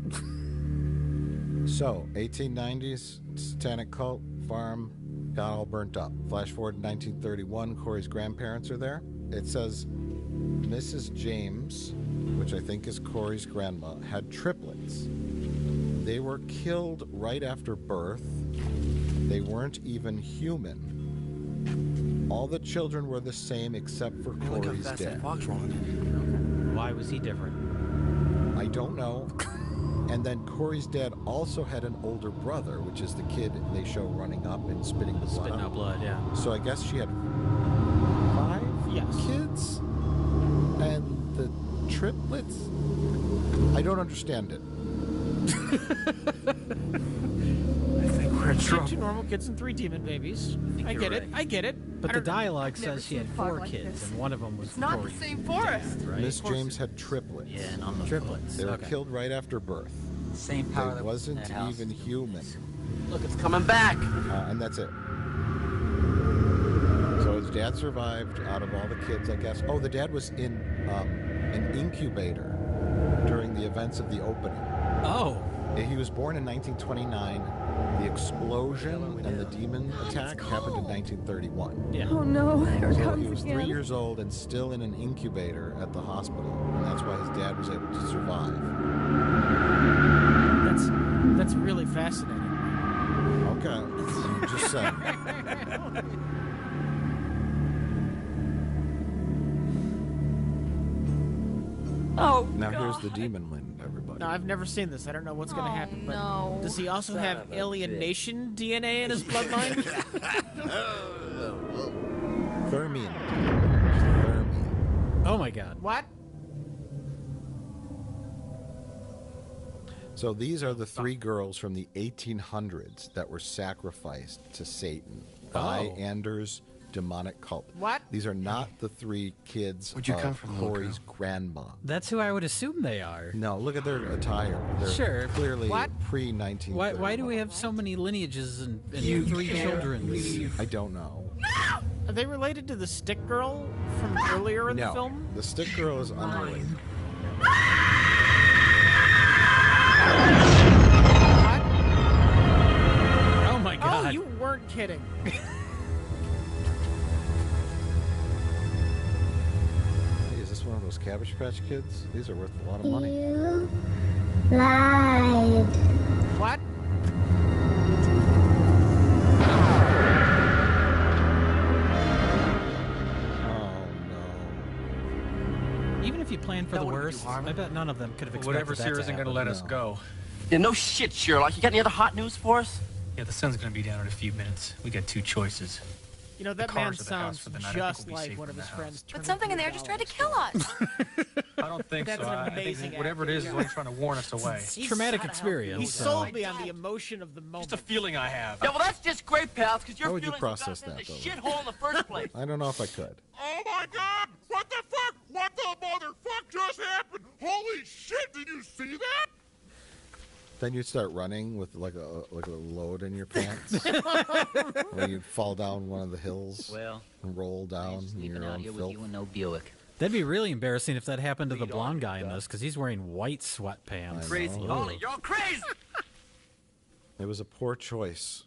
So, 1890s, satanic cult, farm, got all burnt up. Flash forward to 1931, Corey's grandparents are there. It says Mrs. James, which I think is Corey's grandma, had triplets. They were killed right after birth. They weren't even human. All the children were the same except for Look how Corey's fast that dad. fox rolling. why was he different? I don't know. And then Corey's dad also had an older brother, which is the kid they show running up and spitting the blood Spitting out blood, yeah. So I guess she had 5 kids? And the triplets? I don't understand it. I think we're in trouble. 2 normal kids and 3 demon babies. I get it. I get it. But I the don't know. dialogue Never says she seen had a fog 4 like kids, this. and one of them was It's not Corey's the same forest. dad, right? Miss James had triplets. Yeah, and on those Triplets. They were Okay. killed right after birth. Same power They that was in wasn't that house. even human. Look, it's coming back. And that's it. So his dad survived out of all the kids, I guess. Oh, the dad was in an incubator during the events of the opening. Oh. He was born in 1929. The explosion and the demon attack happened in 1931. Yeah. Oh no, here it So comes he was 3 again. years old and still in an incubator at the hospital, and that's why his dad was able to survive. That's really fascinating. Okay, I'm just saying. Oh, Now God. here's the demon wind, everybody. No, I've never seen this. I don't know what's going to happen. But no. does he also Son have of a alienation DNA in his bloodline? Thermion. Oh my god. What? So these are the 3 girls from the 1800s that were sacrificed to Satan by Oh. Anders' demonic cult. What? These are not the 3 kids Where'd you of come from, little Corey's grandma. That's who I would assume they are. No, look at their attire. They're Sure. clearly What? pre-1930. Why do we have so many lineages and 3 children? I don't know. Are they related to the stick girl from earlier in the No, film? the stick girl is unrelated. Oh my god. Oh, you weren't kidding. Hey, is this one of those Cabbage Patch Kids? These are worth a lot of money. You lied. What? Oh no. Even if you planned for That the wouldn't do worst, harm. I bet none of them could have expected Whatever that here to isn't going to happen. let us No. go. Yeah, no shit, Sherlock. You got any other hot news for us? Yeah, the sun's gonna be down in a few minutes. We got two choices. You know, that Cars man to the house sounds for the night. I think just we'll be like safe one of in his the friends. But something in there just tried to kill us. I don't think That's so. an I think amazing whatever it acting, is yeah. only trying to warn us away. Traumatic experience. He sold me on the emotion of the moment. Just a feeling I have. Yeah, well, that's just great, pals, because How your would you feelings process got us that, in the though? shithole in the first place. I don't know if I could. Oh my God! What the fuck? What the motherfuck just happened? Holy shit! Did you see that? Then you'd start running with like a load in your pants, or you'd fall down one of the hills. Well, and roll down in your own with filth. you and no Buick. That'd be really embarrassing if that happened to the blonde guy in this, because he's wearing white sweatpants. Crazy Holly, you're all crazy. It was a poor choice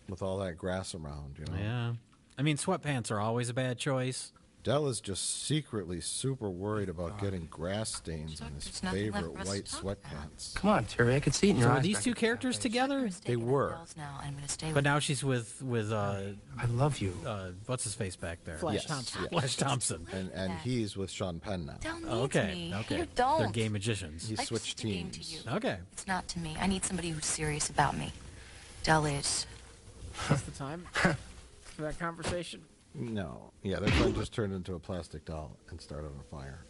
with all that grass around, you know. Yeah. I mean, sweatpants are always a bad choice. Della's just secretly super worried about getting grass stains on his favorite white sweatpants. Come on, Terry, I can see it in your So eyes. are these two characters together? They were. But now she's with I love you. What's his face back there? Flash Thompson. yes. Flash Thompson. And he's with Sean Penn now. Don't need Okay, me. okay. You don't. They're gay magicians. He Life's switched just a game to teams. you. Okay. It's not to me. I need somebody who's serious about me. Dell is. That's the time for that conversation. No. Yeah, their friend just turned into a plastic doll and started a fire.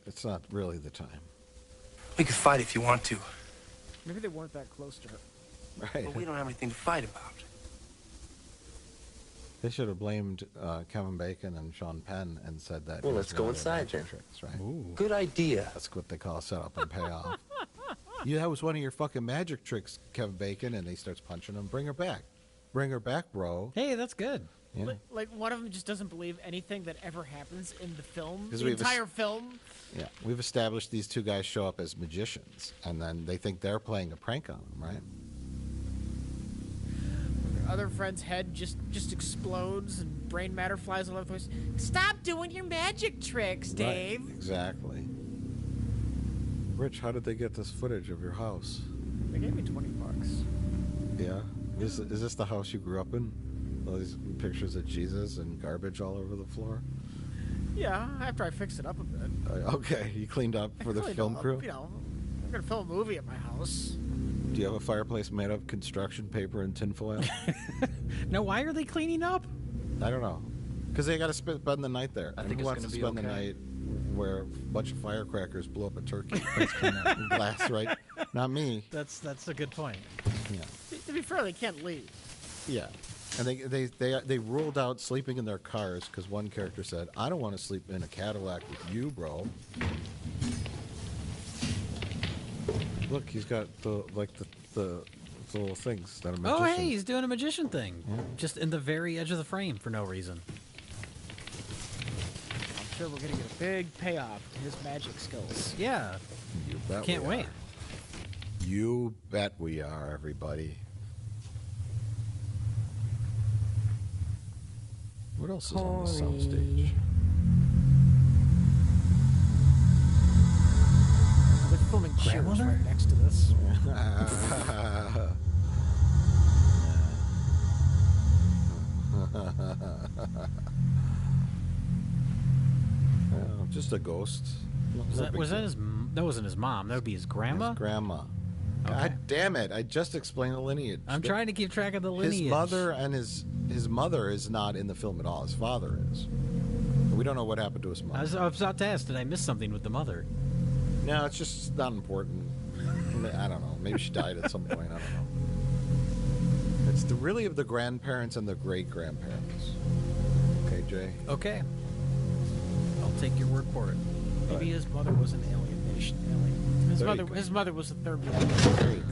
It's not really the time. We could fight if you want to. Maybe they weren't that close to her. Right. But we don't have anything to fight about. They should have blamed Kevin Bacon and Sean Penn and said that. Well, he let's was go one of their inside magic then. tricks, right? Ooh. Good idea. That's what they call setup and payoff. Yeah, that was one of your fucking magic tricks, Kevin Bacon, and he starts punching him. Bring her back. Bring her back, bro. Hey, that's good. Yeah. Like one of them just doesn't believe anything that ever happens in the film. 'Cause The we've entire film. Yeah, we've established these two guys show up as magicians, and then they think they're playing a prank on them, right? Their other friend's head just explodes and brain matter flies all over the place. Stop doing your magic tricks, Dave. Right, exactly. Rich, how did they get this footage of your house? They gave me $20. Yeah? Is this the house you grew up in? All these pictures of Jesus and garbage all over the floor? Yeah, after I fixed it up a bit. Okay, you cleaned up for the Cleaned film up, crew? You know, I'm gonna film a movie at my house. Do you have a fireplace made of construction paper and tinfoil? Now, why are they cleaning up? I don't know. Because they got to spend the night there. I And think who it's wants to gonna spend be the okay. night where a bunch of firecrackers blew up a turkey? Glass, right? Not me. That's a good point. Yeah. To be fair, they can't leave. Yeah. And they ruled out sleeping in their cars because one character said, "I don't want to sleep in a Cadillac with you, bro." Look, he's got the little things that a magician. Oh, hey, he's doing a magician thing. Yeah. Just in the very edge of the frame for no reason. I'm sure we're gonna get a big payoff to his magic skills. Yeah. You bet Can't we wait. are. You bet we are, everybody. What else is on the soundstage? We're filming Cheers right next to this. Just a ghost. That wasn't his mom. That would be his grandma? His grandma. Okay. God damn it! I just explained the lineage. I'm trying to keep track of the lineage. His mother and his mother is not in the film at all. His father is. We don't know what happened to his mother. I was about to ask, did I miss something with the mother? No, it's just not important. I don't know. Maybe she died at some point. I don't know. It's really of the grandparents and the great grandparents. Okay, Jay. Okay. I'll take your word for it. Maybe his mother was an alien. His mother was the third one. There you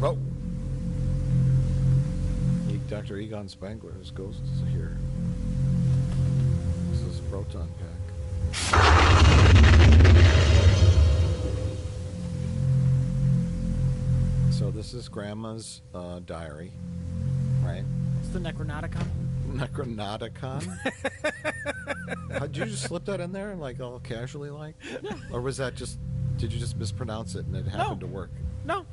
go. Oh. Dr. Egon Spangler's ghost is here. This is a proton pack. So this is Grandma's diary, right? It's the Necronauticon. Necronauticon? Did you just slip that in there, like all casually, like? Or was that just? Did you just mispronounce it and it happened to work? No.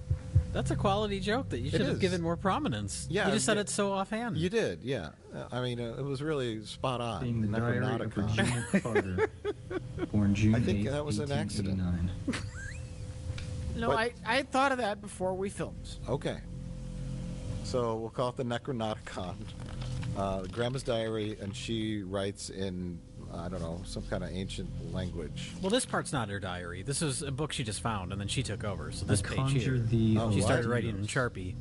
That's a quality joke that you should have is. given more prominence. Yeah, You just said it so offhand. You did, yeah. I mean, it was really spot on. Being the diary of Necronauticon. Virginia Carter, born June I think 8th, that was an accident. 1889. No, I thought of that before we filmed. Okay. So we'll call it the Necronauticon. Grandma's diary, and she writes in, I don't know, some kind of ancient language. Well, this part's not her diary. This is a book she just found, and then she took over. So this I page conjure here, thee, she O started light. writing in Sharpie.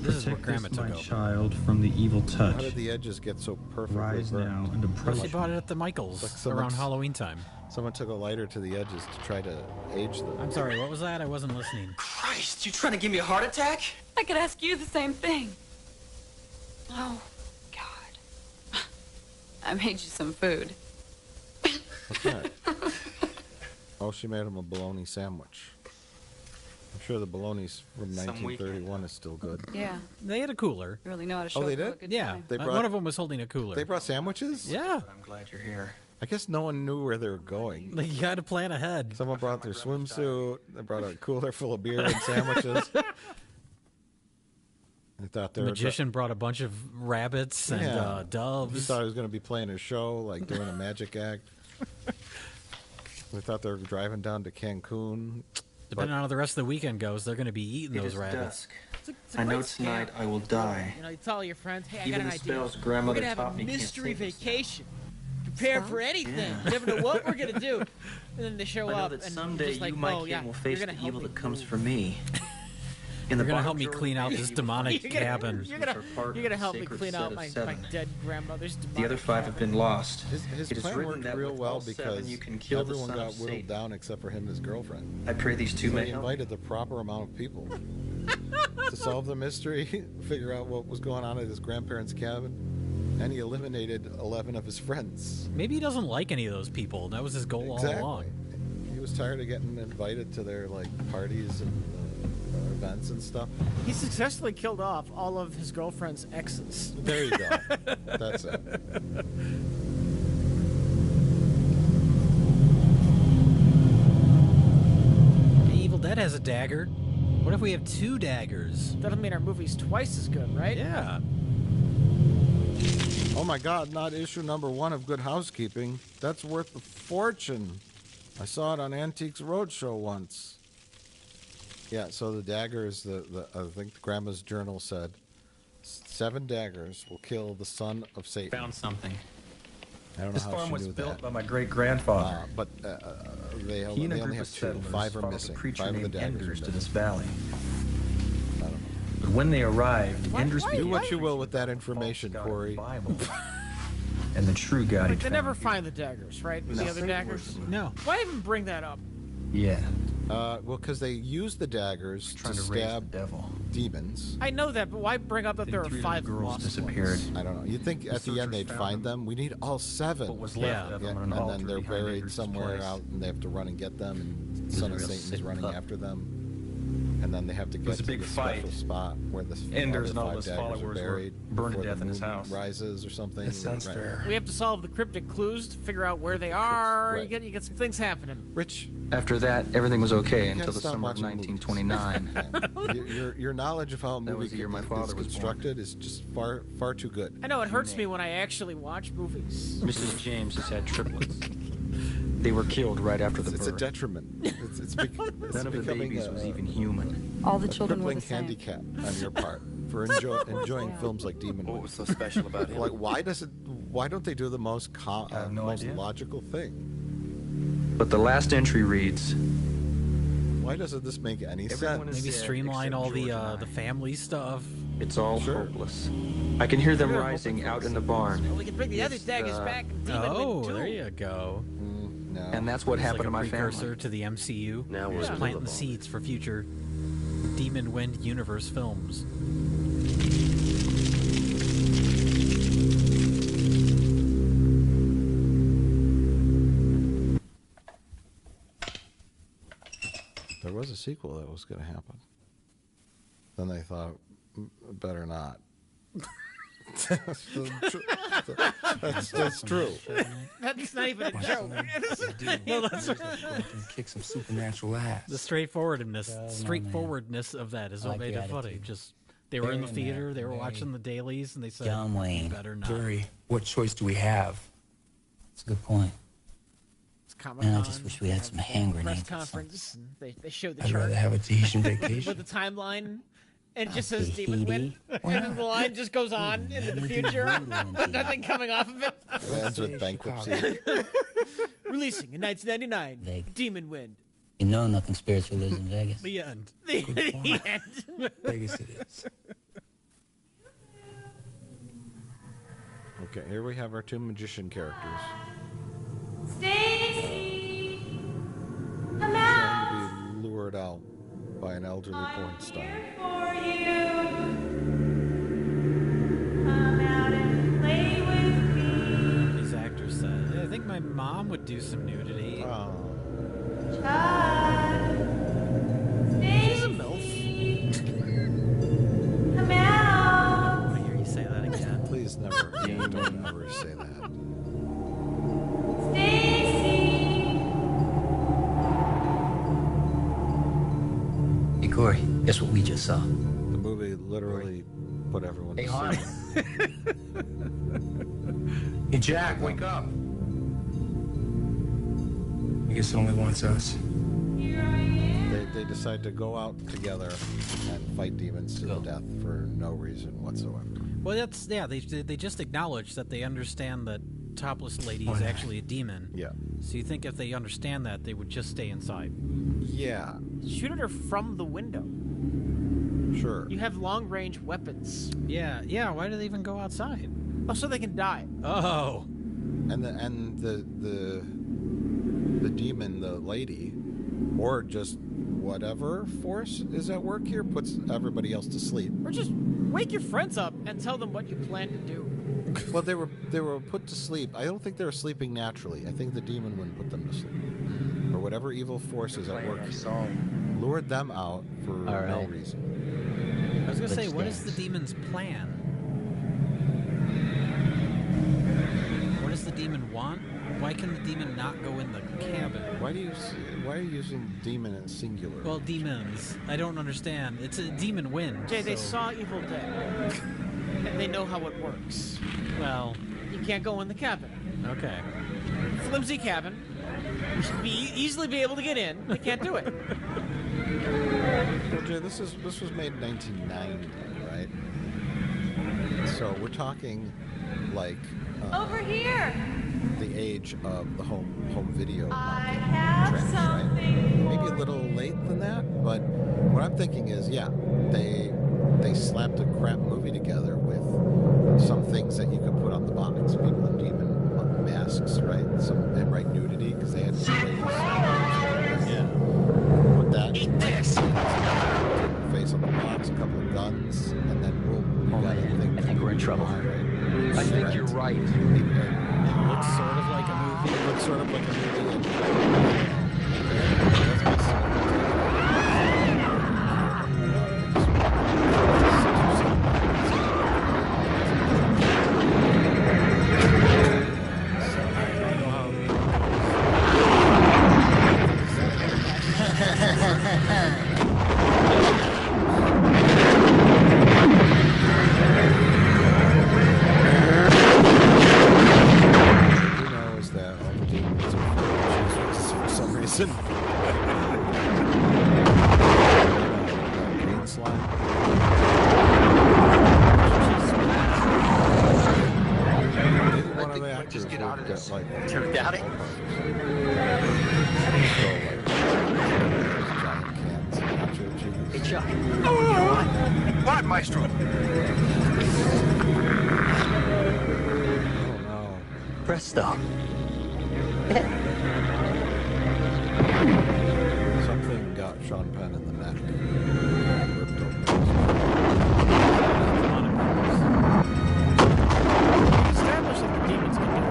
This is what Protect Grandma this took my over. child from the evil touch. How did the edges get so perfectly Rise burned? now and approach She bought it at the Michaels around Halloween time. Someone took a lighter to the edges to try to age them. I'm sorry, what was that? I wasn't listening. Christ, you trying to give me a heart attack? I could ask you the same thing. Oh, God. I made you some food. What's that? Oh, she made him a bologna sandwich. I'm sure the bologna's from 1931 is still good. Yeah. They had a cooler. You really know how to show Oh, they up to a did? good Yeah. time. They brought- One of them was holding a cooler. They brought sandwiches? Yeah. I'm glad you're here. I guess no one knew where they were going. You got to plan ahead. Someone brought their swimsuit. They brought a cooler full of beer and sandwiches. I thought they The were magician brought a bunch of rabbits and doves. He thought he was going to be playing a show, like doing a magic act. We thought they were driving down to Cancun. Depending on how the rest of the weekend goes, they're going to be eating It those is rabbits. dusk. I know tonight I will die. You know, you tell all your friends, hey, I Even got an the idea. spells Grandmother We're gonna taught have me a can't mystery save us now. vacation. Prepare for anything. You never know what we're gonna do. And then they show I know up, that and someday just like, you, my oh, king, yeah, will face you're the gonna help evil me. that comes for me. You're going to help me clean out this demonic cabin. You're gonna help me clean out my dead grandmother's demonic The other 5 have been lost. His It is plan written worked that real with well all 7 because you can kill the everyone son got of whittled Satan. down except for him and his girlfriend. I pray these two So may he help. invited the proper amount of people to solve the mystery, figure out what was going on at his grandparents' cabin, and he eliminated 11 of his friends. Maybe he doesn't like any of those people. That was his goal all along. He was tired of getting invited to their parties and events and stuff. He successfully killed off all of his girlfriend's exes. There you go. That's it. The Evil Dead has a dagger. What if we have 2 daggers? That'll mean our movie's twice as good, right? Yeah. Oh my God, not issue number 1 of Good Housekeeping. That's worth a fortune. I saw it on Antiques Roadshow once. Yeah, so the daggers, I think the Grandma's journal said, 7 daggers will kill the son of Satan. Found something. I don't know This how farm she was knew built that. by my great-grandfather. But they He and a only group have of 2. settlers 5 are followed missing. a preacher 5 of the named daggers Enders are to this missing. valley. I don't know. But when they arrived, Enders Do what you will with that information, Corey. Bible and the true God. Like, he'd they found. never find the daggers, right? No. The other daggers? No. Why even bring that up? Yeah. Well, because they use the daggers to Trying to raise stab the devil. demons. I know that, but why bring up that there are 3 5 girls lost disappeared. ones? I don't know. You'd think at the end they'd find them. We need all 7. What was left of them on an and altar then they're behind buried Enders' somewhere place. out, and they have to run and get them, and Son of Israel's Satan is sick running pup. after them. And then they have to was get a to big the fight. special spot where the Enders other and all 5 his daggers followers are were buried burned to before death the in his moon house. rises or something. That sounds Right. fair. We have to solve the cryptic clues to figure out where they are. Right. You get some things happening. Rich, After that, everything was okay you until gotta the stop summer of watching movies. 1929. Your knowledge of how a That movie was the year my is father was constructed is just far too good. I know it hurts me when I actually watch movies. Mrs. James has had triplets. They were killed right after the It's a birth. detriment. It's None of the becoming babies was even human. All the a children were crippling the same. handicap on your part for enjoying films like Demon. What was so special about him? Like, why don't they do the most most idea. logical thing? But the last entry reads, Why doesn't this make any Everyone sense? is Maybe dead streamline except all George and the I. the family stuff. It's all Sure. hopeless. I can hear them You're rising hoping for out in the this. barn. Well, we can bring the other It's, daggers back and Demon Oh, Win too. there you go. No. And that's what It's happened like to a my precursor family. to the MCU. Now we're Just in the planting the middle of seeds for future Demon Wind universe films. There was a sequel that was going to happen. Then they thought, better not. That's true. That's not even a joke. No, that's Kick some supernatural ass. the straightforwardness of that is I what like made your it funny. attitude. Just they were in the Very theater, they were very watching the dailies, and they said, John Wayne. "Better not." Jury, what choice do we have? That's a good point. It's Comic-Con. I just wish we had some hand press grenades. conference. And they showed the I'd chart rather have a Tahitian vacation. with the timeline. And it just says Demon Wind. And then the line just goes on into the future. Nothing coming off of it. It ends with bankruptcy. Releasing in 1999. Demon Wind. You know nothing spiritual lives in Vegas. The end. The end. Vegas it is. Okay, here we have our two magician characters. Stacy! Come out! Trying to be lured out by an elderly porn star. For you. Come out and play with me. These actors said, I think my mom would do some nudity. Oh. She's a MILF. Come out. I want to hear you say that again. Please never, don't ever say that. Hey, Corey, guess what we just saw? The movie literally put everyone to sleep. Hey, Jack, wake up. I guess it only wants us. They decide to go out together and fight demons to the death for no reason whatsoever. Well, that's, yeah, they just acknowledge that they understand that Topless Lady is actually a demon. Yeah. So you think if they understand that, they would just stay inside. Yeah. Shoot at her from the window. Sure. You have long-range weapons. Yeah, why do they even go outside? Oh, so they can die. Oh. And the demon, the lady, or just whatever force is at work here, puts everybody else to sleep. Or just wake your friends up and tell them what you plan to do. Well, they were put to sleep. I don't think they were sleeping naturally. I think the demon would put them to sleep, or whatever evil force is at work here, lured them out for no reason. I was gonna say, what is the demon's plan? What does the demon want? Why can the demon not go in the cabin? Why are you using demon in singular? Well, demons. I don't understand. It's a demon wind. Jay, they saw Evil Dead. And they know how it works. Well, you can't go in the cabin. Okay. Flimsy cabin. You should easily be able to get in. They can't do it. Well, Jay, this was made in 1990, right? So we're talking like over here. The age of the home video I have trends, something. Right? Maybe a little late than that, but what I'm thinking is, yeah, they slapped a crap movie together with some things that you could put on the box, people in demon masks, right? And right nudity because they had some ladies. Yeah. Put that. Eat this. Face on the box, a couple of guns, and then boom, you got anything. I think we're in trouble. Right? I think you're right. Looks sort of like a movie. It looks sort of like a movie. What, Maestro? Oh no. Presto. Something got Sean Penn in the neck. Ripped Establish that the demons can do it.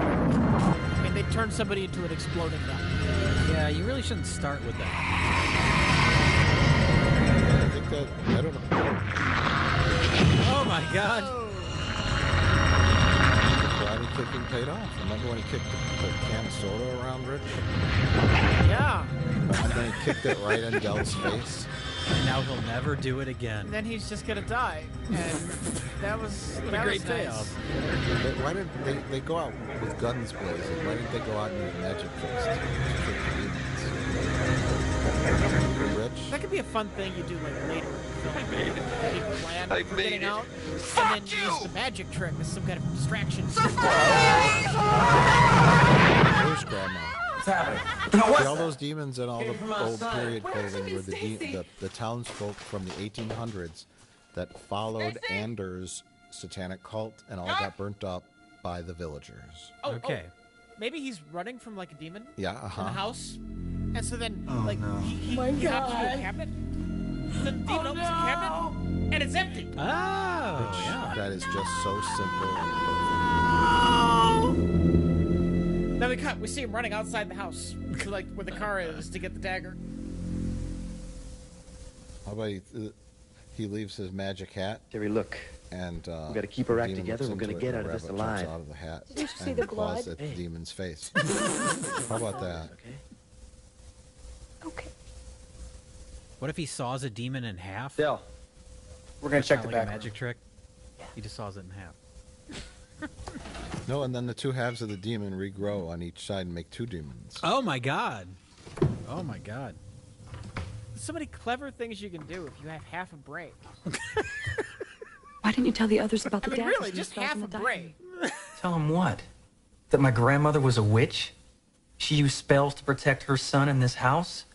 I mean, they turn somebody into an exploding gun. Yeah, you really shouldn't start with that. I think that, I don't know. Oh my god. The karate kicking paid off. Remember when he kicked the can of soda around Rich? Yeah. And then he kicked it right in Dell's face. And now he'll never do it again. And then he's just gonna die. And that was What a great nice. payoff. Why didn't they go out with guns blazing? Why didn't they go out and use magic tricks to trick the demons? Rich? That could be a fun thing you do like later. I made it. Big plan I for made getting it. out, Fuck and then you! use the magic trick as some kind of distraction. Where's Grandma? What's happening? See, all those demons and all the old period clothing were the townsfolk from the 1800s that followed Anders' satanic cult and all got burnt up by the villagers. Okay. Maybe he's running from like a demon. Yeah, In uh-huh. the house, and so then Oh, like no. he My hops to a God. cabinet. And then the demon opens the cabinet, and it's empty. Oh, yeah. That is just so simple and perfect. Then we cut. We see him running outside the house, to like where the car is, to get the dagger. How about he leaves his magic hat? Terry, look. And We gotta keep our act demon together. looks We're gonna into it get and out of this the rabbit jumps alive. out of the hat Did you see and the claws blood? at the demon's face. How about that? Okay. What if he saws a demon in half? Dell, we're gonna That's check not the like a back. magic trick. He just saws it in half. No, and then the two halves of the demon regrow on each side and make two demons. Oh my god. Oh my god. There's so many clever things you can do if you have half a brain. Why didn't you tell the others about I the mean, daggers really, and just spells half in a the brain. Tell him what? That my grandmother was a witch? She used spells to protect her son in this house?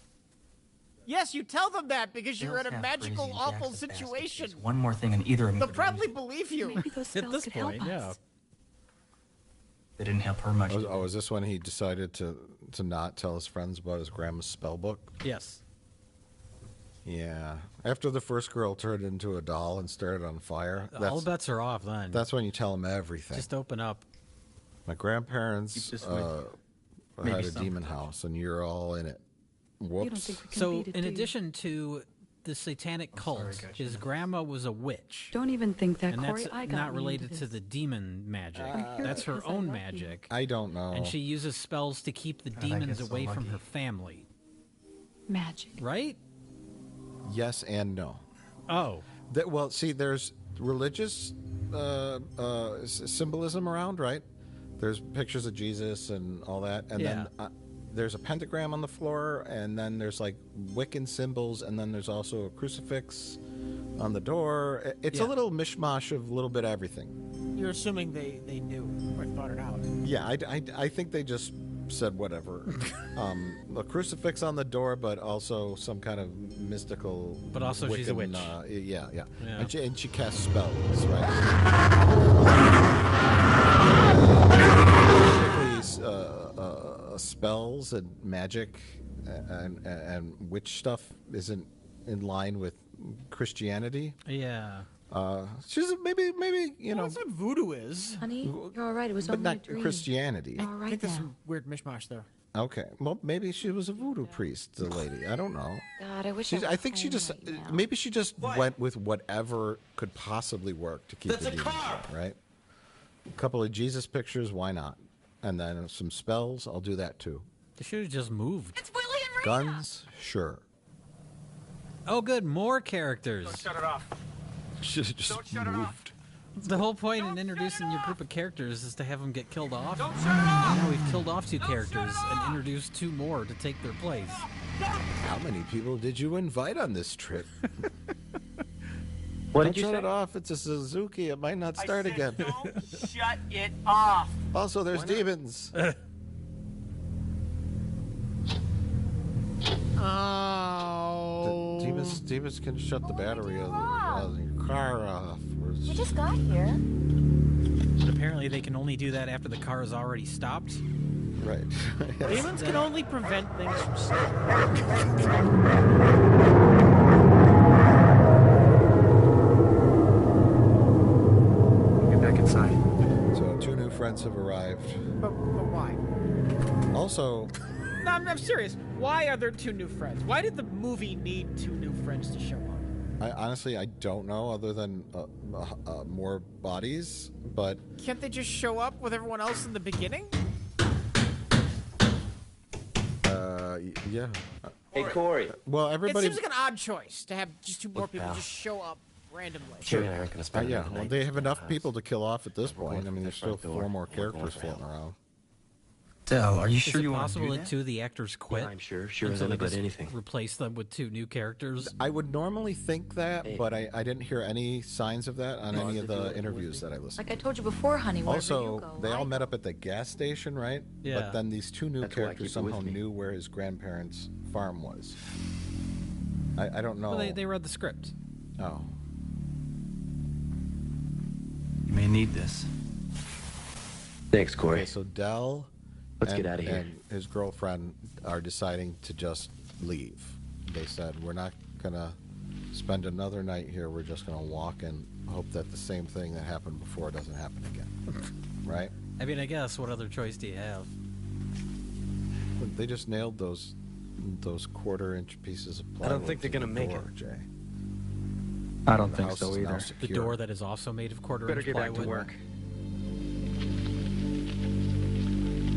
Yes, you tell them that because you're in a Bills have magical, crazy awful Jackson situation. One more thing and either of them They'll could probably believe you. Maybe those At spells this could point, help yeah. us. They didn't help her much. Oh, is this when he decided to not tell his friends about his grandma's spell book? Yes. Yeah. After the first girl turned into a doll and started on fire, All bets are off then. that's when you tell them everything. Just open up. My grandparents this had Maybe a some demon house, and you're all in it. Whoops. So, in addition to the satanic cult, his grandma was a witch. Don't even think that, And Corey. that's I got not me related into to this. the demon magic. here That's her because I own love you. magic. I don't know. And she uses spells to keep the How'd I demons get so away from lucky? her family. Magic. Right? Yes and no. Oh. Well, see, there's religious symbolism around, right? There's pictures of Jesus and all that, and Yeah. then there's a pentagram on the floor, and then there's like Wiccan symbols, and then there's also a crucifix on the door. It's a Yeah. little mishmash of a little bit of everything. You're assuming they knew or thought it out. Yeah, I think they just said whatever. A crucifix on the door, but also some kind of mystical. But also she's a witch. Yeah. Yeah. And she casts spells, right? Spells and magic and witch stuff isn't in line with Christianity. Yeah. She's maybe you know. That's what voodoo is. Honey, you're all right. It was But only a not dream. Christianity. You're all I right think there's now. some weird mishmash there. Okay, well, maybe she was a voodoo priest, the lady. I don't know. God, I wish She's, I I was think she home just, right now. maybe she just went with whatever could possibly work to keep the demons out, right? A couple of Jesus pictures, why not? And then some spells, I'll do that too. They should have just moved. Guns, sure. Oh, good. More characters. Shut it off. Should have just moved. The whole point in introducing your group of characters is to have them get killed off. Don't shut it off. Now we've killed off two characters and introduced two more to take their place. How many people did you invite on this trip? What Don't did you shut say? it off. It's a Suzuki. It might not start I said again. Don't shut it off. Also, there's demons. Oh. Demons can shut the battery of your car off. We just got here. But apparently they can only do that after the car is already stopped. Right. Demons can only prevent things from Get back inside. So two new friends have arrived. But why? Also, No, I'm serious. Why are there two new friends? Why did the movie need two new friends to show up? I don't know other than more bodies, but Can't they just show up with everyone else in the beginning? Yeah. Hey, Corey. Well, everybody. It seems like an odd choice to have just two more people just show up randomly. Sure. Yeah, well, they have enough people to kill off at this point. I mean, there's still 4 more characters floating around. Del, are you sure Is you it want to possible do that that? 2 of the actors quit? I'm sure. Sure and as so they anybody, just anything. replace them with 2 new characters? I would normally think that, but I didn't hear any signs of that on any of the interviews that I listened Like I told you before, honey, wherever you Also, go, they all I met up at the gas station, right? Yeah. But then these 2 new That's why I characters keep it with somehow me. knew where his grandparents' farm was. I don't know. Well, they read the script. Oh. You may need this. Thanks, Corey. Okay, so Del Let's get outta here. and his girlfriend are deciding to just leave. They said, we're not going to spend another night here. We're just going to walk and hope that the same thing that happened before doesn't happen again. Right? I mean, I guess, what other choice do you have? They just nailed those quarter-inch pieces of I plywood. don't think they're to the gonna make door, it. Jay. I don't The think house so is now either. The secure. door that is also made of quarter-inch Better get back plywood? to work.